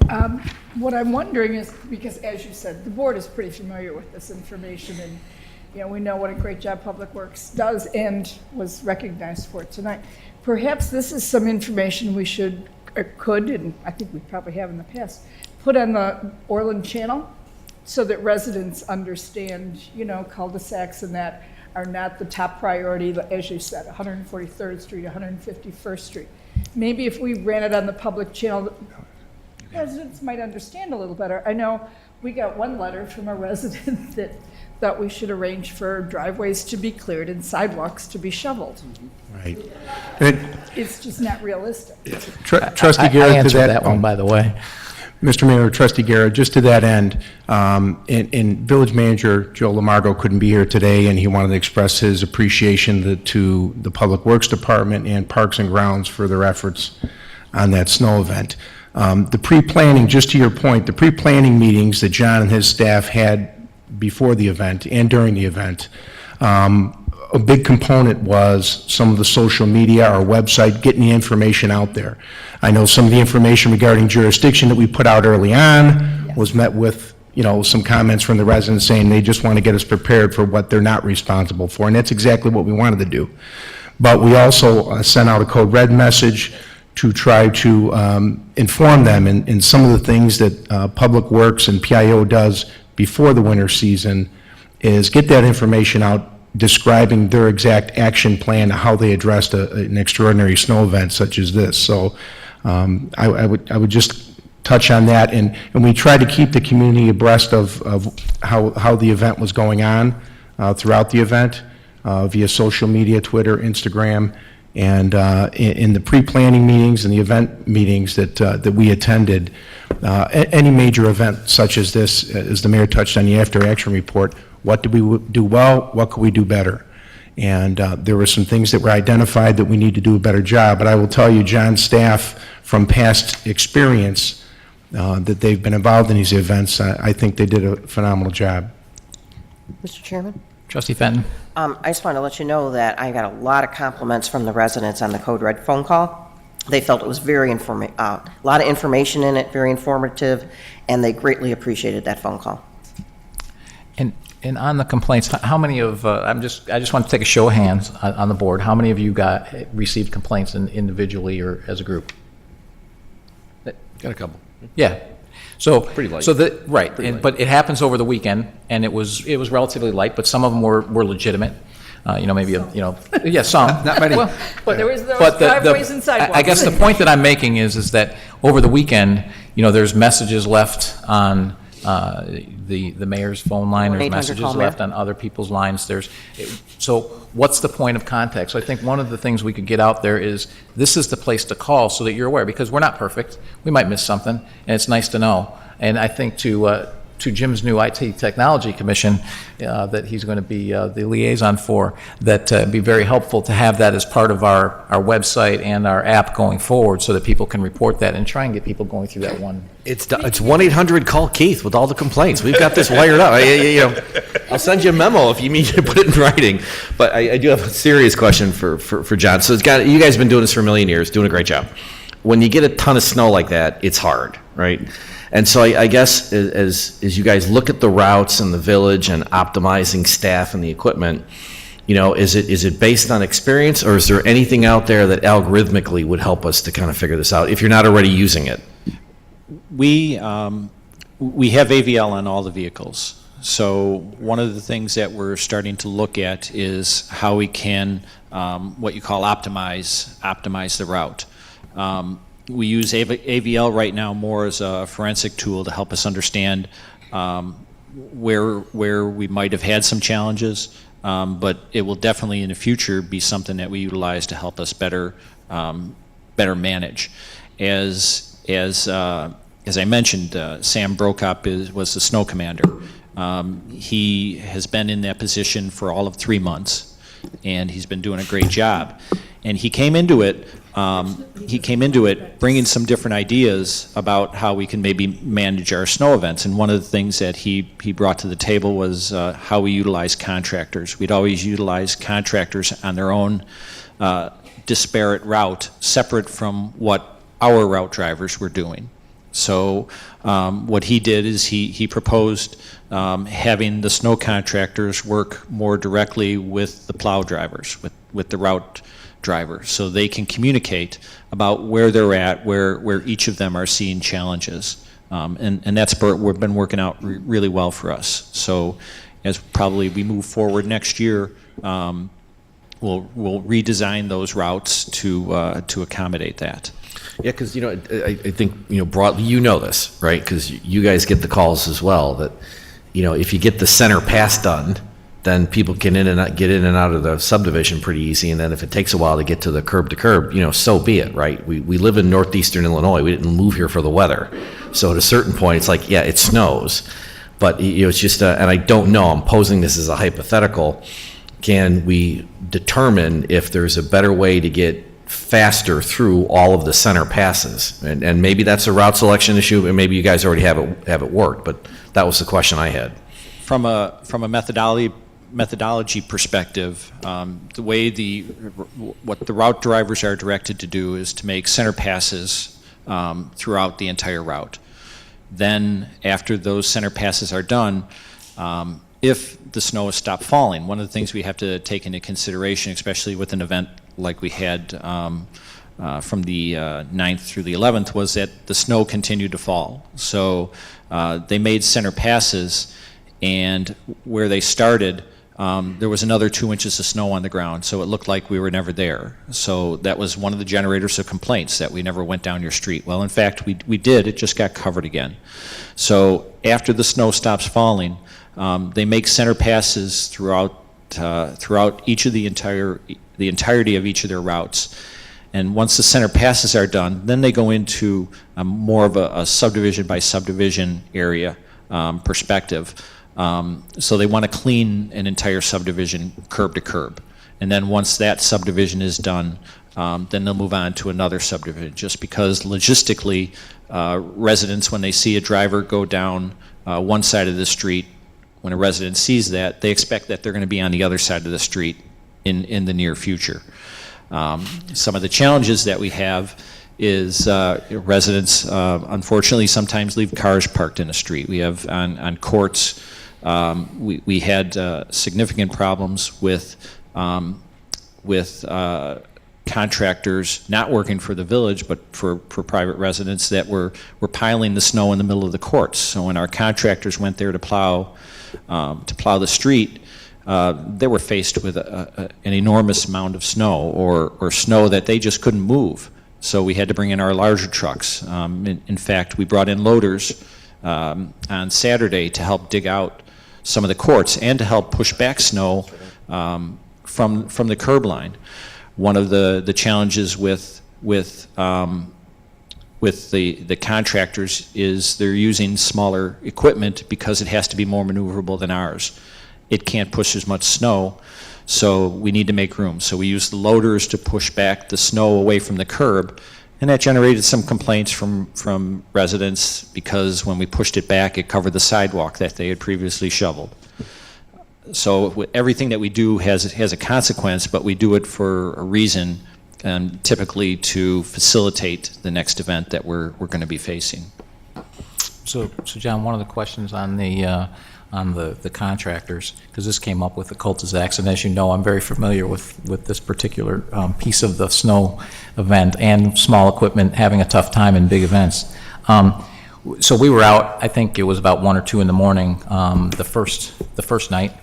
What I'm wondering is, because as you said, the board is pretty familiar with this information, and we know what a great job Public Works does and was recognized for tonight. Perhaps this is some information we should, or could, and I think we probably have in the past, put on the Orland channel so that residents understand, cul-de-sacs and that are not the top priority, as you said, 143rd Street, 151st Street. Maybe if we ran it on the public channel, residents might understand a little better. I know we got one letter from a resident that thought we should arrange for driveways to be cleared and sidewalks to be shoveled. Right. It's just not realistic. Trustee Garrett, I answered that one, by the way. Mr. Mayor, Trustee Garrett, just to that end, and Village Manager Joe Lamargo couldn't be here today, and he wanted to express his appreciation to the Public Works Department and Parks and Grounds for their efforts on that snow event. The pre-planning, just to your point, the pre-planning meetings that John and his staff had before the event and during the event, a big component was some of the social media, our website, getting the information out there. I know some of the information regarding jurisdiction that we put out early on was met with, some comments from the residents saying they just want to get us prepared for what they're not responsible for, and that's exactly what we wanted to do. But we also sent out a code red message to try to inform them in some of the things that Public Works and PIO does before the winter season is get that information out describing their exact action plan, how they addressed an extraordinary snow event such as this. So I would just touch on that, and we tried to keep the community abreast of how the event was going on throughout the event via social media, Twitter, Instagram, and in the pre-planning meetings and the event meetings that we attended. Any major event such as this, as the mayor touched on the after-action report, what did we do well, what could we do better? And there were some things that were identified that we need to do a better job. But I will tell you, John's staff, from past experience, that they've been involved in these events, I think they did a phenomenal job. Mr. Chairman? Trustee Fenton? I just want to let you know that I got a lot of compliments from the residents on the Code Red phone call. They felt it was very a lot of information in it, very informative, and they greatly appreciated that phone call. And on the complaints, how many of, I just want to take a show of hands on the board. How many of you received complaints individually or as a group? Got a couple. Yeah. So pretty light. Right, but it happens over the weekend, and it was relatively light, but some of them were legitimate. Maybe yeah, some. Not many. Well, But there was driveways and sidewalks. I guess the point that I'm making is that over the weekend, there's messages left on the mayor's phone line. There's 800 messages call left mayor. on other people's lines. So what's the point of contact? So I think one of the things we could get out there is this is the place to call so that you're aware, because we're not perfect. We might miss something, and it's nice to know. And I think to Jim's new IT Technology Commission that he's going to be the liaison for, that it'd be very helpful to have that as part of our website and our app going forward so that people can report that and try and get people going through that one. It's 1-800-CALL-KEITH with all the complaints. We've got this wired up. I'll send you a memo if you need to put it in writing. But I do have a serious question for John. So you guys have been doing this for a million years, doing a great job. When you get a ton of snow like that, it's hard, right? And so I guess as you guys look at the routes in the village and optimizing staff and the equipment, is it based on experience, or is there anything out there that algorithmically would help us to kind of figure this out if you're not already using it? We have AVL on all the vehicles. So one of the things that we're starting to look at is how we can, what you call optimize the route. We use AVL right now more as a forensic tool to help us understand where we might have had some challenges, but it will definitely in the future be something that we utilize to help us better manage. As I mentioned, Sam Brokop was the snow commander. He has been in that position for all of 3 months, and he's been doing a great job. And he came into it bringing some different ideas about how we can maybe manage our snow events. And one of the things that he brought to the table was how we utilize contractors. We'd always utilize contractors on their own disparate route, separate from what our route drivers were doing. So what he did is he proposed having the snow contractors work more directly with the plow drivers, with the route drivers, so they can communicate about where they're at, where each of them are seeing challenges. And that's been working out really well for us. So as probably we move forward next year, we'll redesign those routes to accommodate that. Yeah, because I think broadly this, right? Because you guys get the calls as well that if you get the center pass done, then people can get in and out of the subdivision pretty easy. And then if it takes a while to get to the curb, so be it, right? We live in northeastern Illinois. We didn't move here for the weather. So at a certain point, it's like, yeah, it snows. But it's just, and I don't know, I'm posing this as a hypothetical. Can we determine if there's a better way to get faster through all of the center passes? And maybe that's a route selection issue, and maybe you guys already have it worked, but that was the question I had. From a methodology perspective, the way what the route drivers are directed to do is to make center passes throughout the entire route. Then after those center passes are done, if the snow has stopped falling, one of the things we have to take into consideration, especially with an event like we had from the 9th through the 11th was that the snow continued to fall. So they made center passes, and where they started, there was another 2 inches of snow on the ground, so it looked like we were never there. So that was one of the generators of complaints, that we never went down your street. Well, in fact, we did. It just got covered again. So after the snow stops falling, they make center passes throughout each of the entirety of each of their routes. And once the center passes are done, then they go into more of a subdivision by subdivision area perspective. So they want to clean an entire subdivision curb to curb. And then once that subdivision is done, then they'll move on to another subdivision, just because logistically, residents, when they see a driver go down one side of the street, when a resident sees that, they expect that they're going to be on the other side of the street in the near future. Some of the challenges that we have is residents, unfortunately, sometimes leave cars parked in the street. We have on Courts, we had significant problems with contractors not working for the village, but for private residents that were piling the snow in the middle of the courts. So when our contractors went there to plow the street, they were faced with an enormous amount of snow, or snow that they just couldn't move. So we had to bring in our larger trucks. In fact, we brought in loaders on Saturday to help dig out some of the courts and to help push back snow from the curb line. One of the challenges with the contractors is they're using smaller equipment because it has to be more maneuverable than ours. It can't push as much snow, so we need to make room. So we use the loaders to push back the snow away from the curb, and that generated some complaints from residents because when we pushed it back, it covered the sidewalk that they had previously shoveled. So everything that we do has a consequence, but we do it for a reason, and typically to facilitate the next event that we're going to be facing. So John, one of the questions on the contractors, because this came up with the cul-de-sacs, and as you know, I'm very familiar with this particular piece of the snow event and small equipment having a tough time in big events. So we were out, I think it was about 1 or 2 in the morning, the first night,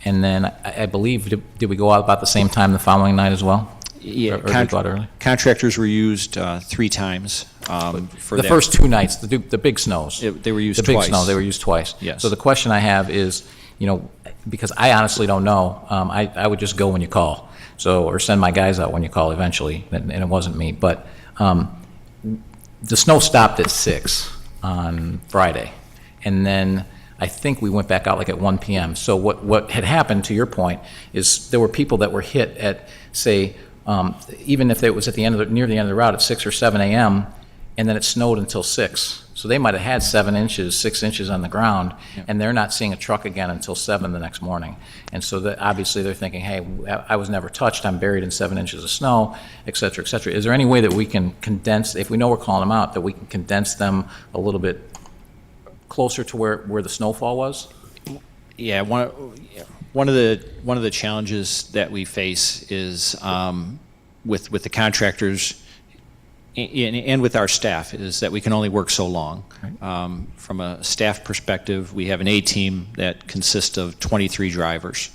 and then I believe, did we go out about the same time the following night as well? Yeah, or did we go out early? Contractors were used 3 times for the that. first 2 nights, the big snows. They were used the twice. big snow, they were used twice. Yes. So the question I have is, because I honestly don't know, I would just go when you call, or send my guys out when you call eventually, and it wasn't me. But the snow stopped at 6 on Friday, and then I think we went back out like at 1 p.m. So what had happened, to your point, is there were people that were hit at, say, even if it was at near the end of the route at 6 or 7 a.m., and then it snowed until 6. So they might have had 7 inches, 6 inches on the ground, and they're not seeing a truck again until 7 the next morning. And so obviously they're thinking, hey, I was never touched, I'm buried in 7 inches of snow, et cetera, et cetera. Is there any way that we can condense, if we know we're calling them out, that we can condense them a little bit closer to where the snowfall was? Yeah, one of the challenges that we face is with the contractors and with our staff is that we can only work so long. Right. From a staff perspective, we have an A-team that consists of 23 drivers.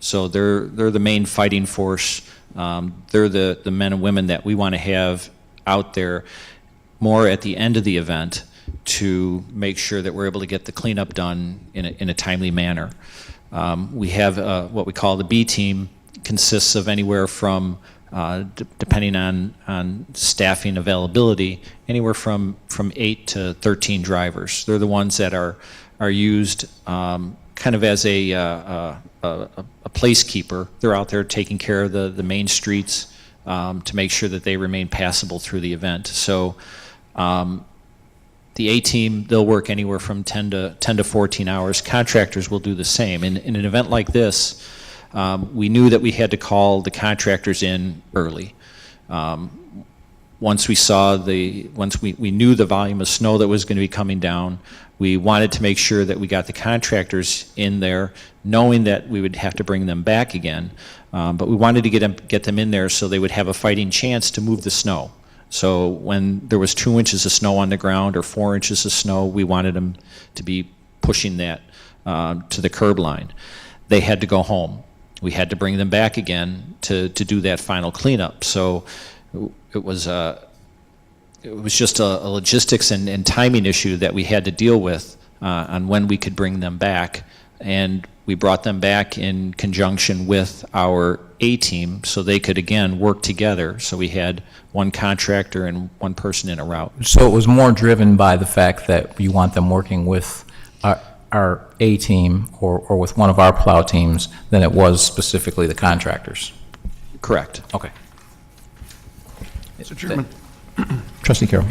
So they're the main fighting force. They're the men and women that we want to have out there more at the end of the event to make sure that we're able to get the cleanup done in a timely manner. We have what we call the B team, consists of anywhere from, depending on staffing availability, anywhere from 8 to 13 drivers. They're the ones that are used kind of as a placekeeper. They're out there taking care of the main streets to make sure that they remain passable through the event. So the A-team, they'll work anywhere from 10 to 14 hours. Contractors will do the same. In an event like this, we knew that we had to call the contractors in early. Once we knew the volume of snow that was going to be coming down, We wanted to make sure that we got the contractors in there, knowing that we would have to bring them back again. But we wanted to get them in there so they would have a fighting chance to move the snow. So when there was 2 inches of snow on the ground or 4 inches of snow, we wanted them to be pushing that to the curb line. They had to go home. We had to bring them back again to do that final cleanup. So it was just a logistics and timing issue that we had to deal with on when we could bring them back. And we brought them back in conjunction with our A-team so they could, again, work together. So we had one contractor and one person in a route. So it was more driven by the fact that you want them working with our A-team or with one of our plow teams than it was specifically the contractors? Correct. Okay. Mr. Chairman. Trustee Carroll.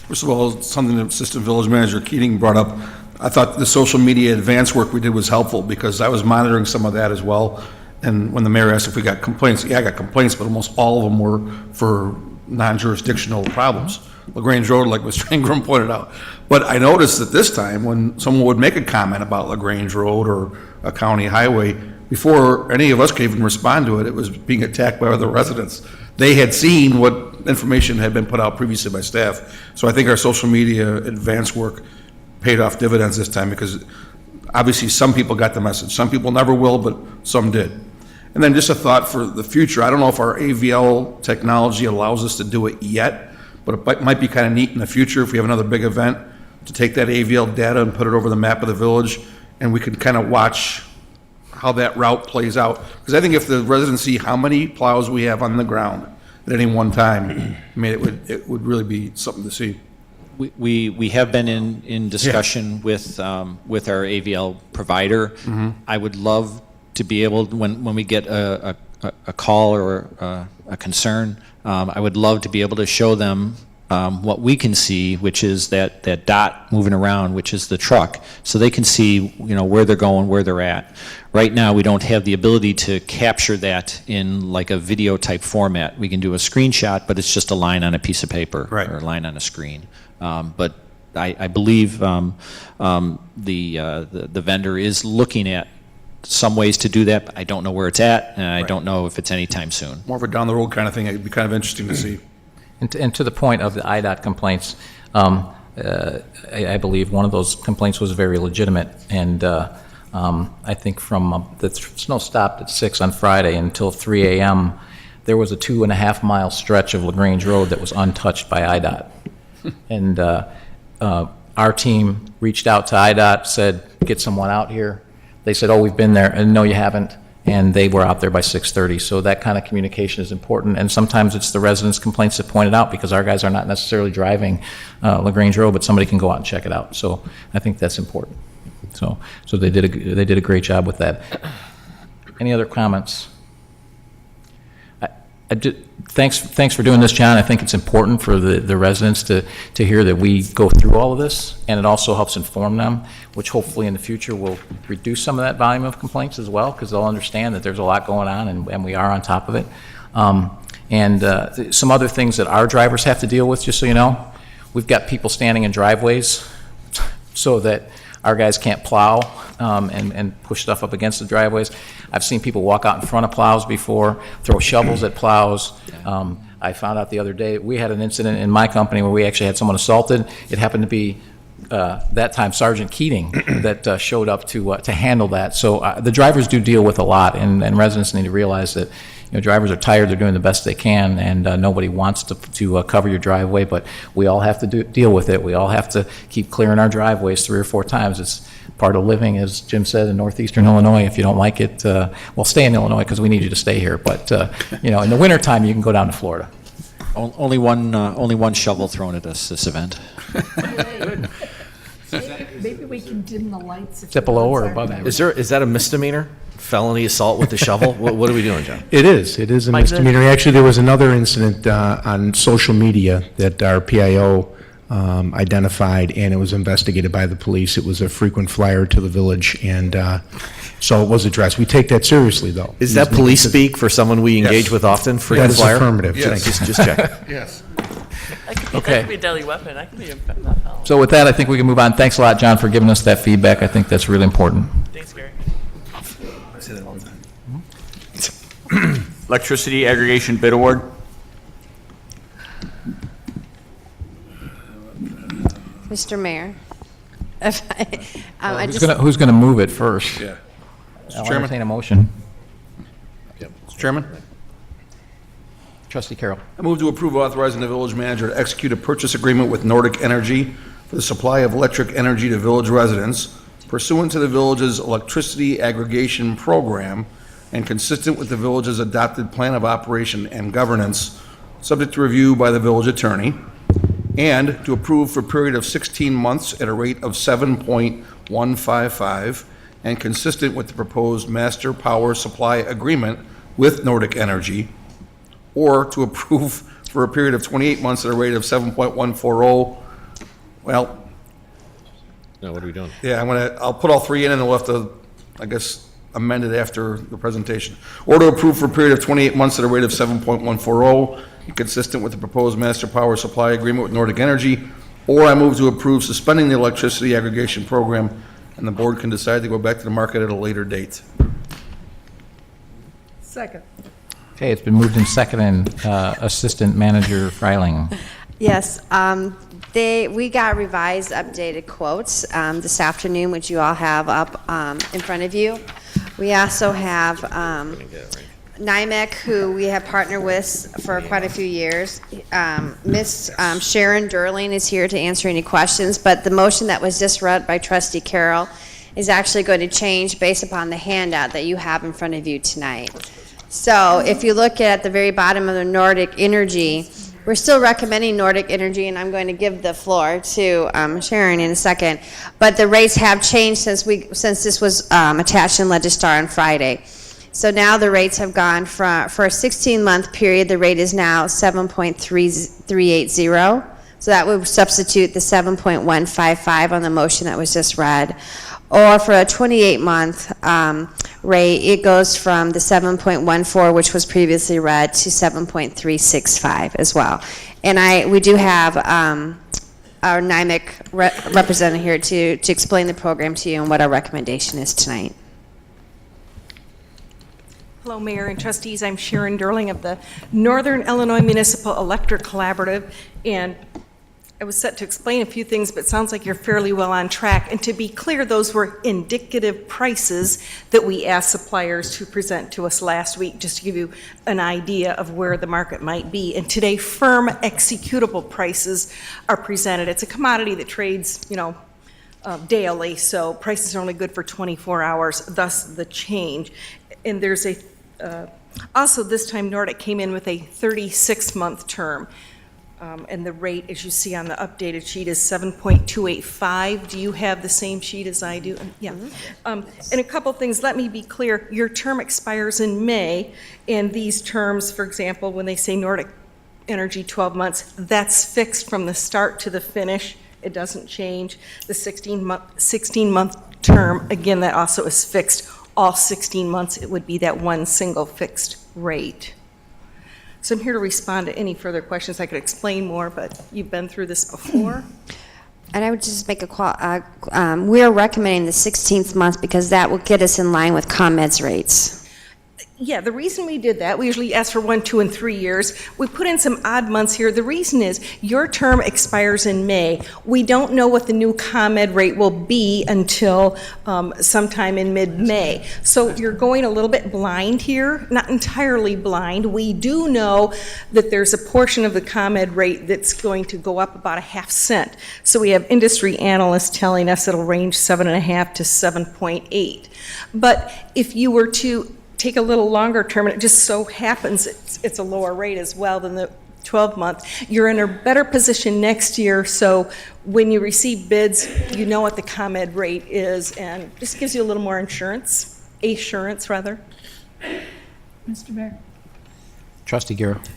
First of all, something that Assistant Village Manager Keating brought up, I thought the social media advance work we did was helpful because I was monitoring some of that as well. And when the mayor asked if we got complaints, yeah, I got complaints, but almost all of them were for non-jurisdictional problems. LaGrange Road, like Mr. Ingram pointed out. But I noticed that this time, when someone would make a comment about LaGrange Road or a county highway, before any of us could even respond to it, it was being attacked by other residents. They had seen what information had been put out previously by staff. So I think our social media advance work paid off dividends this time because obviously some people got the message. Some people never will, but some did. And then just a thought for the future. I don't know if our AVL technology allows us to do it yet, but it might be kind of neat in the future if we have another big event to take that AVL data and put it over the map of the village, and we can kind of watch how that route plays out. Because I think if the residents see how many plows we have on the ground at any one time, I mean, it would really be something to see. We have been in discussion with our AVL provider. Mm-hmm. I would love to be able, when we get a call or a concern, I would love to be able to show them what we can see, which is that dot moving around, which is the truck, so they can see, where they're going, where they're at. Right now, we don't have the ability to capture that in like a video type format. We can do a screenshot, but it's just a line on a piece of paper or a line on a screen. But I believe the vendor is looking at some ways to do that. But I don't know where it's at, and I don't know if it's anytime soon. More of a down the road kind of thing. It'd be kind of interesting to see. And to the point of the IDOT complaints, I believe one of those complaints was very legitimate, and I think from the snow stopped at 6 on Friday until 3 a.m., there was a 2.5-mile stretch of LaGrange Road that was untouched by IDOT. And our team reached out to IDOT, said, get someone out here. They said, oh, we've been there, and no, you haven't. And they were out there by 6:30. So that kind of communication is important. And sometimes it's the residents' complaints that point it out because our guys are not necessarily driving LaGrange Road, but somebody can go out and check it out. So I think that's important. So they did a great job with that. Any other comments? Thanks for doing this, John. I think it's important for the residents to hear that we go through all of this, and it also helps inform them, which hopefully in the future will reduce some of that volume of complaints as well, because they'll understand that there's a lot going on, and we are on top of it. Some other things that our drivers have to deal with, just so you know, we've got people standing in driveways so that our guys can't plow and push stuff up against the driveways. I've seen people walk out in front of plows before, throw shovels at plows. I found out the other day, we had an incident in my company where we actually had someone assaulted. It happened to be, that time, Sergeant Keating that showed up to handle that. So the drivers do deal with a lot, and residents need to realize that drivers are tired, they're doing the best they can, and nobody wants to cover your driveway, but we all have to deal with it. We all have to keep clearing our driveways 3 or 4 times. It's part of living, as Jim said, in northeastern Illinois. If you don't like it, well, stay in Illinois because we need you to stay here. But in the wintertime, you can go down to Florida. Only one shovel thrown at us this event. Maybe we can dim the lights. Is that below or above average? Is that a misdemeanor? Felony assault with the shovel? What are we doing, John? It is a misdemeanor. Actually, there was another incident on social media that our PIO identified, and it was investigated by the police. It was a frequent flyer to the village, and so it was addressed. We take that seriously, though. Is that police speak for someone we engage with often? Frequent that is flyer? affirmative. Yes. Just check. Yes. Okay. could be a deadly weapon. I could be not help. So with that, I think we can move on. Thanks a lot, John, for giving us that feedback. I think that's really important. Thanks, Gary. I say that all the time. Electricity aggregation bid award. Mr. Mayor, if I just, Who's going to move it first? Yeah. I'll Chairman? entertain a motion. Mr. Chairman? Trustee Carroll. I move to approve authorizing the village manager to execute a purchase agreement with Nordic Energy for the supply of electric energy to village residents pursuant to the village's electricity aggregation program and consistent with the village's adopted plan of operation and governance, subject to review by the village attorney, and to approve for a period of 16 months at a rate of 7.155 and consistent with the proposed master power supply agreement with Nordic Energy, or to approve for a period of 28 months at a rate of 7.140. Well, Now, what are we doing? yeah, I'll put all three in and we'll have to, I guess, amend it after the presentation. Or to approve for a period of 28 months at a rate of 7.140, consistent with the proposed master power supply agreement with Nordic Energy, or I move to approve suspending the electricity aggregation program, and the board can decide to go back to the market at a later date. Second. Okay, it's been moved and seconded. Assistant Manager Freiling. yes, we got revised, updated quotes this afternoon, which you all have up in front of you. We also have NIMEC, who we have partnered with for quite a few years. Miss Sharon Durling is here to answer any questions, but the motion that was just read by Trustee Carroll is actually going to change based upon the handout that you have in front of you tonight. So if you look at the very bottom of the Nordic Energy, we're still recommending Nordic Energy, and I'm going to give the floor to Sharon in a second. But the rates have changed since this was attached in Legistar on Friday. So now the rates have gone for a 16-month period, the rate is now 7.380. So that would substitute the 7.155 on the motion that was just read. Or for a 28-month rate, it goes from the 7.14, which was previously read, to 7.365 as well. And we do have our NIMEC representative here to explain the program to you and what our recommendation is tonight. Hello, Mayor and Trustees. I'm Sharon Durling of the Northern Illinois Municipal Electric Collaborative, and I was set to explain a few things, but it sounds like you're fairly well on track. And to be clear, those were indicative prices that we asked suppliers to present to us last week, just to give you an idea of where the market might be. And today, firm executable prices are presented. It's a commodity that trades, daily, so prices are only good for 24 hours, thus the change. And there's also this time Nordic came in with a 36-month term. And the rate, as you see on the updated sheet, is 7.285. Do you have the same sheet as I do? Yeah. And a couple things, let me be clear. Your term expires in May, and these terms, for example, when they say Nordic Energy 12 months, that's fixed from the start to the finish. It doesn't change. The 16-month term, again, that also is fixed. All 16 months, it would be that one single fixed rate. So I'm here to respond to any further questions. I could explain more, but you've been through this before. And I would just make we're recommending the 16th month because that will get us in line with ComEd's rates. Yeah, the reason we did that, we usually ask for 1, 2, and 3 years. We put in some odd months here. The reason is your term expires in May. We don't know what the new ComEd rate will be until sometime in mid-May. So you're going a little bit blind here, not entirely blind. We do know that there's a portion of the ComEd rate that's going to go up about a half cent. So we have industry analysts telling us it'll range 7.5 to 7.8. But if you were to take a little longer term, and it just so happens it's a lower rate as well than the 12-month, you're in a better position next year, so when you receive bids, you know what the ComEd rate is, and just gives you a little more assurance rather. Mr. Mayor. Trustee Garrett.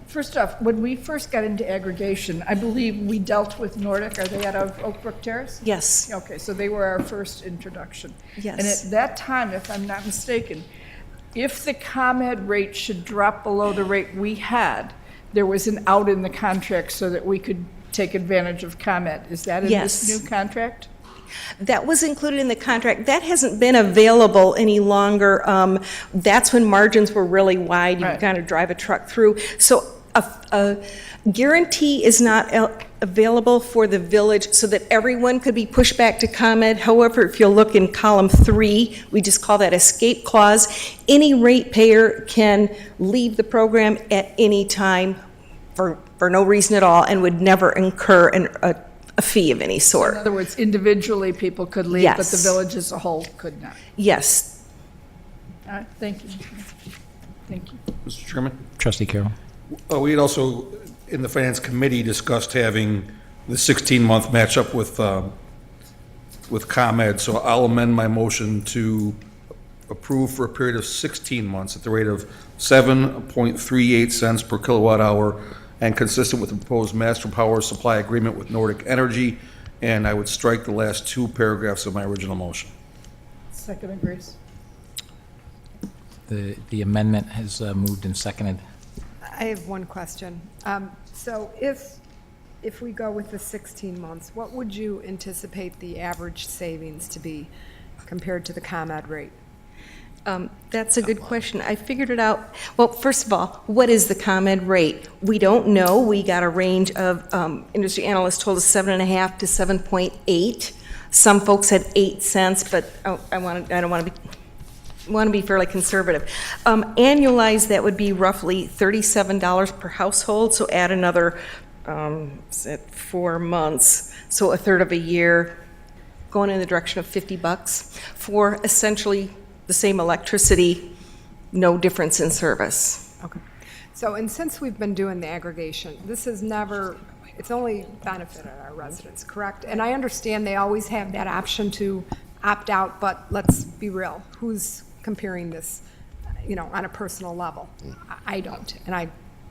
First off, when we first got into aggregation, I believe we dealt with Nordic. Are they out of Oak Brook Terrace? Yes. Okay, so they were our first introduction. Yes. And at that time, if I'm not mistaken, if the ComEd rate should drop below the rate we had, there was an out in the contract so that we could take advantage of ComEd. Is that in this Yes. new contract? That was included in the contract. That hasn't been available any longer. That's when margins were really wide. You could kind of drive a truck through. So a guarantee is not available for the village so that everyone could be pushed back to ComEd. However, if you'll look in column 3, we just call that escape clause. Any ratepayer can leave the program at any time for no reason at all and would never incur a fee of any sort. In other words, individually, people could leave, but the Yes. village as a whole could not. Yes. All right, thank you. Thank you. Mr. Chairman? Trustee Carroll. We had also, in the Finance Committee, discussed having the 16-month matchup with ComEd, so I'll amend my motion to approve for a period of 16 months at the rate of 7.38 cents per kilowatt hour and consistent with the proposed master power supply agreement with Nordic Energy, and I would strike the last 2 paragraphs of my original motion. Second agrees. The amendment has moved and seconded. I have one question. So if we go with the 16 months, what would you anticipate the average savings to be compared to the ComEd rate? That's a good question. I figured it out. Well, first of all, what is the ComEd rate? We don't know. We got a range of, industry analysts told us 7.5 to 7.8. Some folks said 8 cents, but I don't want to be fairly conservative. Annualized, that would be roughly $37 per household, so add another 4 months, so a third of a year, going in the direction of $50 for essentially the same electricity, no difference in service. Okay. So, and since we've been doing the aggregation, this has never, it's only benefited our residents, correct? And I understand they always have that option to opt out, but let's be real, who's comparing this, on a personal level? I don't, and I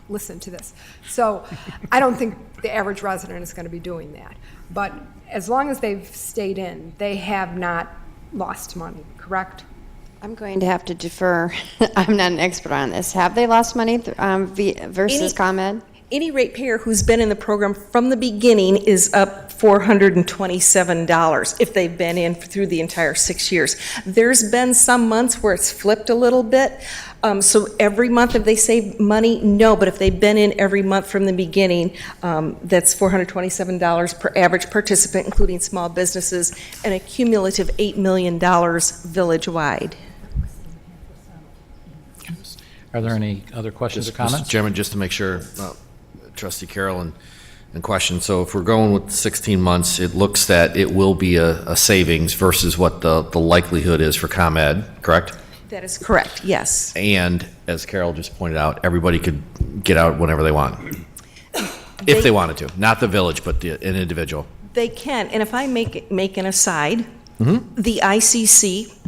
listen to this. So I don't think the average resident is going to be doing that. But as long as they've stayed in, they have not lost money, correct? I'm going to have to defer. I'm not an expert on this. Have they lost money versus ComEd? Any ratepayer who's been in the program from the beginning is up $427 if they've been in through the entire 6 years. There's been some months where it's flipped a little bit. So every month, have they saved money? No, but if they've been in every month from the beginning, that's $427 per average participant, including small businesses, and a cumulative $8 million village-wide. Are there any other questions or Mr. comments? Chairman, just to make sure, Trustee Carroll and question, so if we're going with 16 months, it looks that it will be a savings versus what the likelihood is for ComEd, correct? That is correct, yes. And as Carol just pointed out, everybody could get out whenever they want, if they wanted to. Not the village, but an individual. They can, and if I make an aside, the ICC,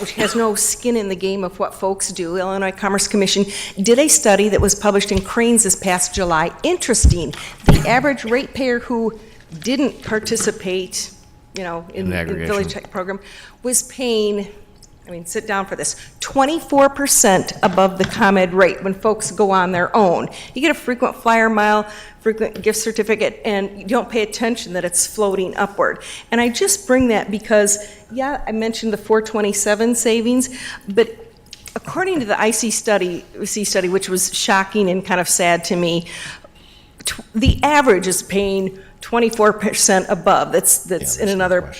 which has no skin in the game of what folks do, Illinois Commerce Commission, did a study that was published in Cranes this past July. Interesting, the average ratepayer who didn't participate, in the Village Tech program was paying, sit down for this, 24% above the ComEd rate when folks go on their own. You get a frequent flyer mile, frequent gift certificate, and you don't pay attention that it's floating upward. And I just bring that because, I mentioned the 427 savings, but according to the IC study, which was shocking and kind of sad to me, the average is paying 24% above. That's in another,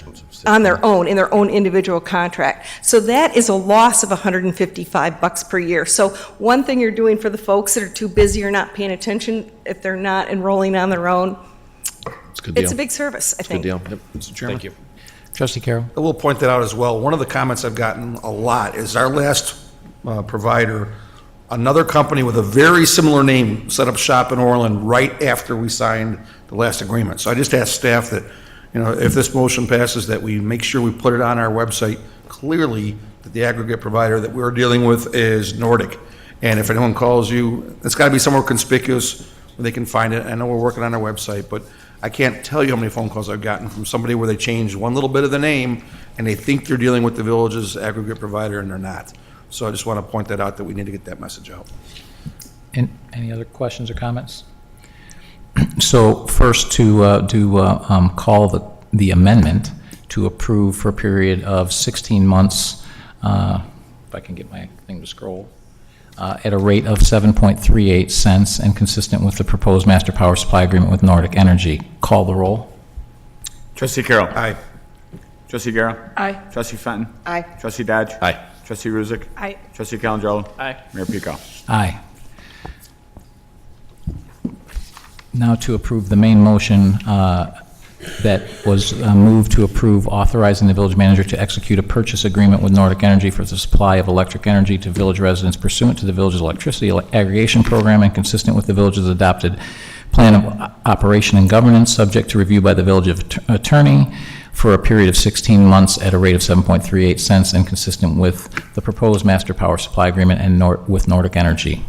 on their own, in their own individual contract. So that is a loss of $155 per year. So one thing you're doing for the folks that are too busy or not paying attention, if they're not enrolling on their own, It's a good deal. it's a big service, I think. Good deal. Yep. Mr. Chairman? Thank you. Trustee Carroll. I will point that out as well. One of the comments I've gotten a lot is our last provider, another company with a very similar name, set up shop in Orland right after we signed the last agreement. So I just asked staff that, if this motion passes, that we make sure we put it on our website clearly that the aggregate provider that we're dealing with is Nordic. And if anyone calls you, it's got to be somewhere conspicuous where they can find it. I know we're working on our website, but I can't tell you how many phone calls I've gotten from somebody where they changed one little bit of the name and they think they're dealing with the village's aggregate provider and they're not. So I just want to point that out, that we need to get that message out. Any other questions or comments? So first to call the amendment to approve for a period of 16 months, if I can get my thing to scroll, at a rate of 7.38 cents and consistent with the proposed master power supply agreement with Nordic Energy. Call the roll. Trustee Carroll. Aye. Trustee Guerra. Aye. Trustee Fenton. Aye. Trustee Dodge. Aye. Trustee Ruzick. Aye. Trustee Calandrello. Aye. Mayor Pico. Aye. Now to approve the main motion that was moved to approve authorizing the village manager to execute a purchase agreement with Nordic Energy for the supply of electric energy to village residents pursuant to the village's electricity aggregation program and consistent with the village's adopted plan of operation and governance, subject to review by the village attorney for a period of 16 months at a rate of 7.38 cents and consistent with the proposed master power supply agreement and with Nordic Energy.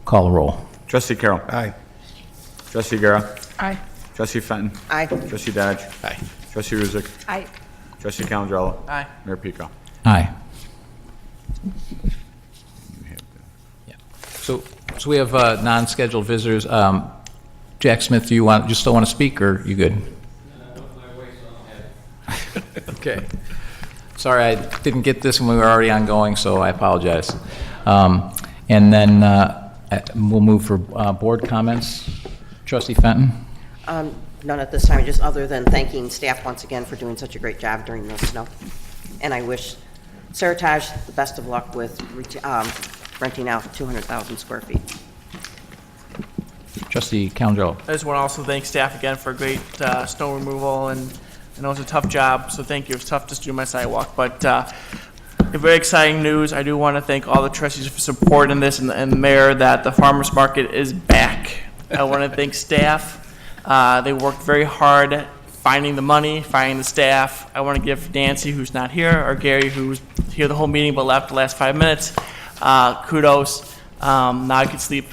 Call the roll. Trustee Carroll. Aye. Trustee Guerra. Aye. Trustee Fenton. Aye. Trustee Dodge. Aye. Trustee Ruzick. Aye. Trustee Calandrello. Aye. Mayor Pico. Aye. Yeah. So we have non-scheduled visitors. Jack Smith, do you still want to speak, or you good? Okay. Sorry, I didn't get this when we were already ongoing, so I apologize. And then we'll move for board comments. Trustee Fenton? None at this time, just other than thanking staff once again for doing such a great job during the snow. And I wish Seritage the best of luck with renting out 200,000 square feet. Trustee Calandrello? I just want to also thank staff again for great snow removal, and I know it's a tough job, so thank you. It's tough just doing my sidewalk, but very exciting news. I do want to thank all the trustees for supporting this and the mayor that the farmers market is back. I want to thank staff. They worked very hard finding the money, finding the staff. I want to give Nancy, who's not here, or Gary, who's here the whole meeting but left the last 5 minutes, kudos. Now I could sleep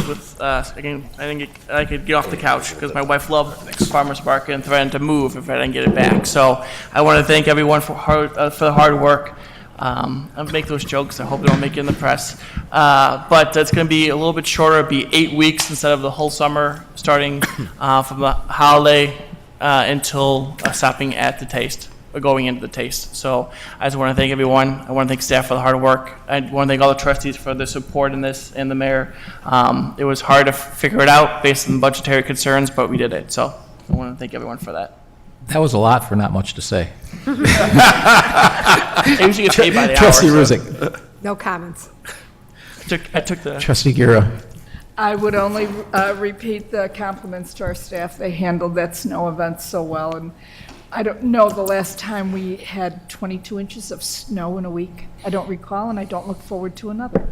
with, I think I could get off the couch because my wife loved farmers market and threatened to move if I didn't get it back. So I want to thank everyone for the hard work. I'll make those jokes. I hope they don't make it in the press. But it's going to be a little bit shorter. It'll be 8 weeks instead of the whole summer, starting from the holiday until stopping at the taste, or going into the taste. So I just want to thank everyone. I want to thank staff for the hard work. I want to thank all the trustees for their support in this, and the mayor. It was hard to figure it out based on budgetary concerns, but we did it. So I want to thank everyone for that. That was a lot for not much to say. I usually get paid by the hour. Trustee so. Ruzick? No comments. I took the... Trustee Guerra? I would only repeat the compliments to our staff. They handled that snow event so well, and I don't know the last time we had 22 inches of snow in a week. I don't recall, and I don't look forward to another.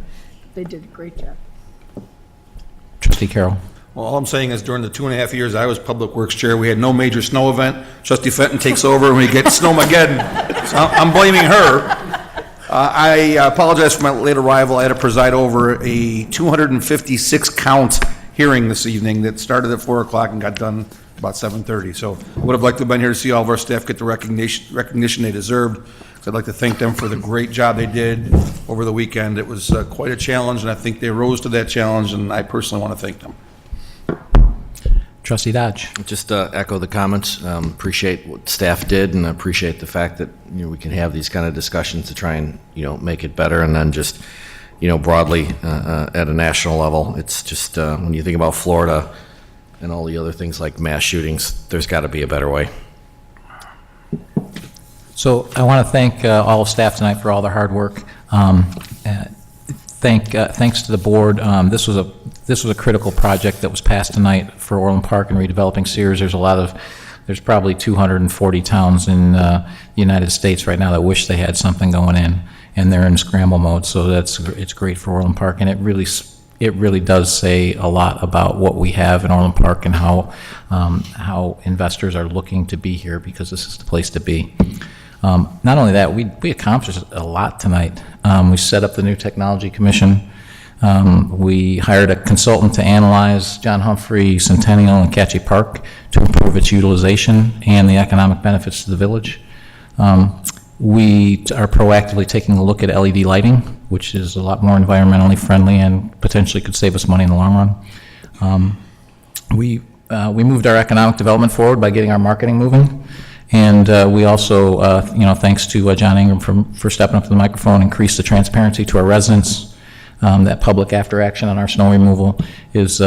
They did a great job. Trustee Carroll? Well, all I'm saying is during the 2.5 years I was Public Works Chair, we had no major snow event. Trustee Fenton takes over and we get Snowmageddon. So I'm blaming her. I apologize for my late arrival. I had to preside over a 256 count hearing this evening that started at 4 o'clock and got done about 7:30. So I would have liked to have been here to see all of our staff get the recognition they deserved. So I'd like to thank them for the great job they did over the weekend. It was quite a challenge, and I think they rose to that challenge, and I personally want to thank them. Trustee Dodge? Just echo the comments. Appreciate what staff did, and appreciate the fact that we can have these kind of discussions to try and make it better. And then just broadly at a national level, it's just when you think about Florida and all the other things like mass shootings, there's got to be a better way. So I want to thank all of staff tonight for all their hard work. Thanks to the board. This was a critical project that was passed tonight for Orland Park and redeveloping Sears. There's probably 240 towns in the United States right now that wish they had something going in, and they're in scramble mode. So it's great for Orland Park, and it really does say a lot about what we have in Orland Park and how investors are looking to be here, because this is the place to be. Not only that, we accomplished a lot tonight. We set up the new technology commission. We hired a consultant to analyze John Humphrey, Centennial, and Catchy Park to improve its utilization and the economic benefits to the village. We are proactively taking a look at LED lighting, which is a lot more environmentally friendly and potentially could save us money in the long run. We moved our economic development forward by getting our marketing moving. And we also, thanks to John Ingram for stepping up to the microphone, increased the transparency to our residents. That public after action on our snow removal is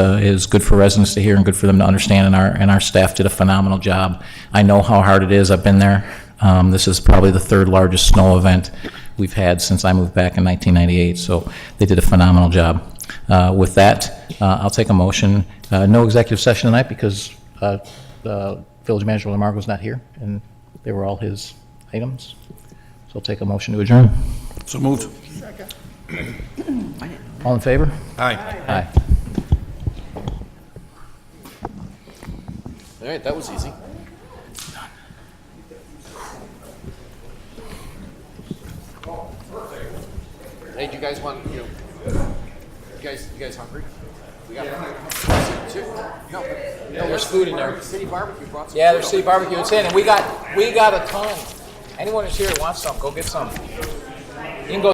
good for residents to hear and good for them to understand, and our staff did a phenomenal job. I know how hard it is. I've been there. This is probably the third largest snow event we've had since I moved back in 1998, so they did a phenomenal job. With that, I'll take a motion. No executive session tonight because the Village Manager Lamargo's not here, and they were all his items. So I'll take a motion to adjourn. So moved. All in favor? Aye. Aye. All right, that was easy. Hey, do you guys want, you guys hungry? We got no, there's food in there. City barbecue brought some. Yeah, there's city barbecue. It's in, and we got a ton. Anyone who's here who wants some, go get some.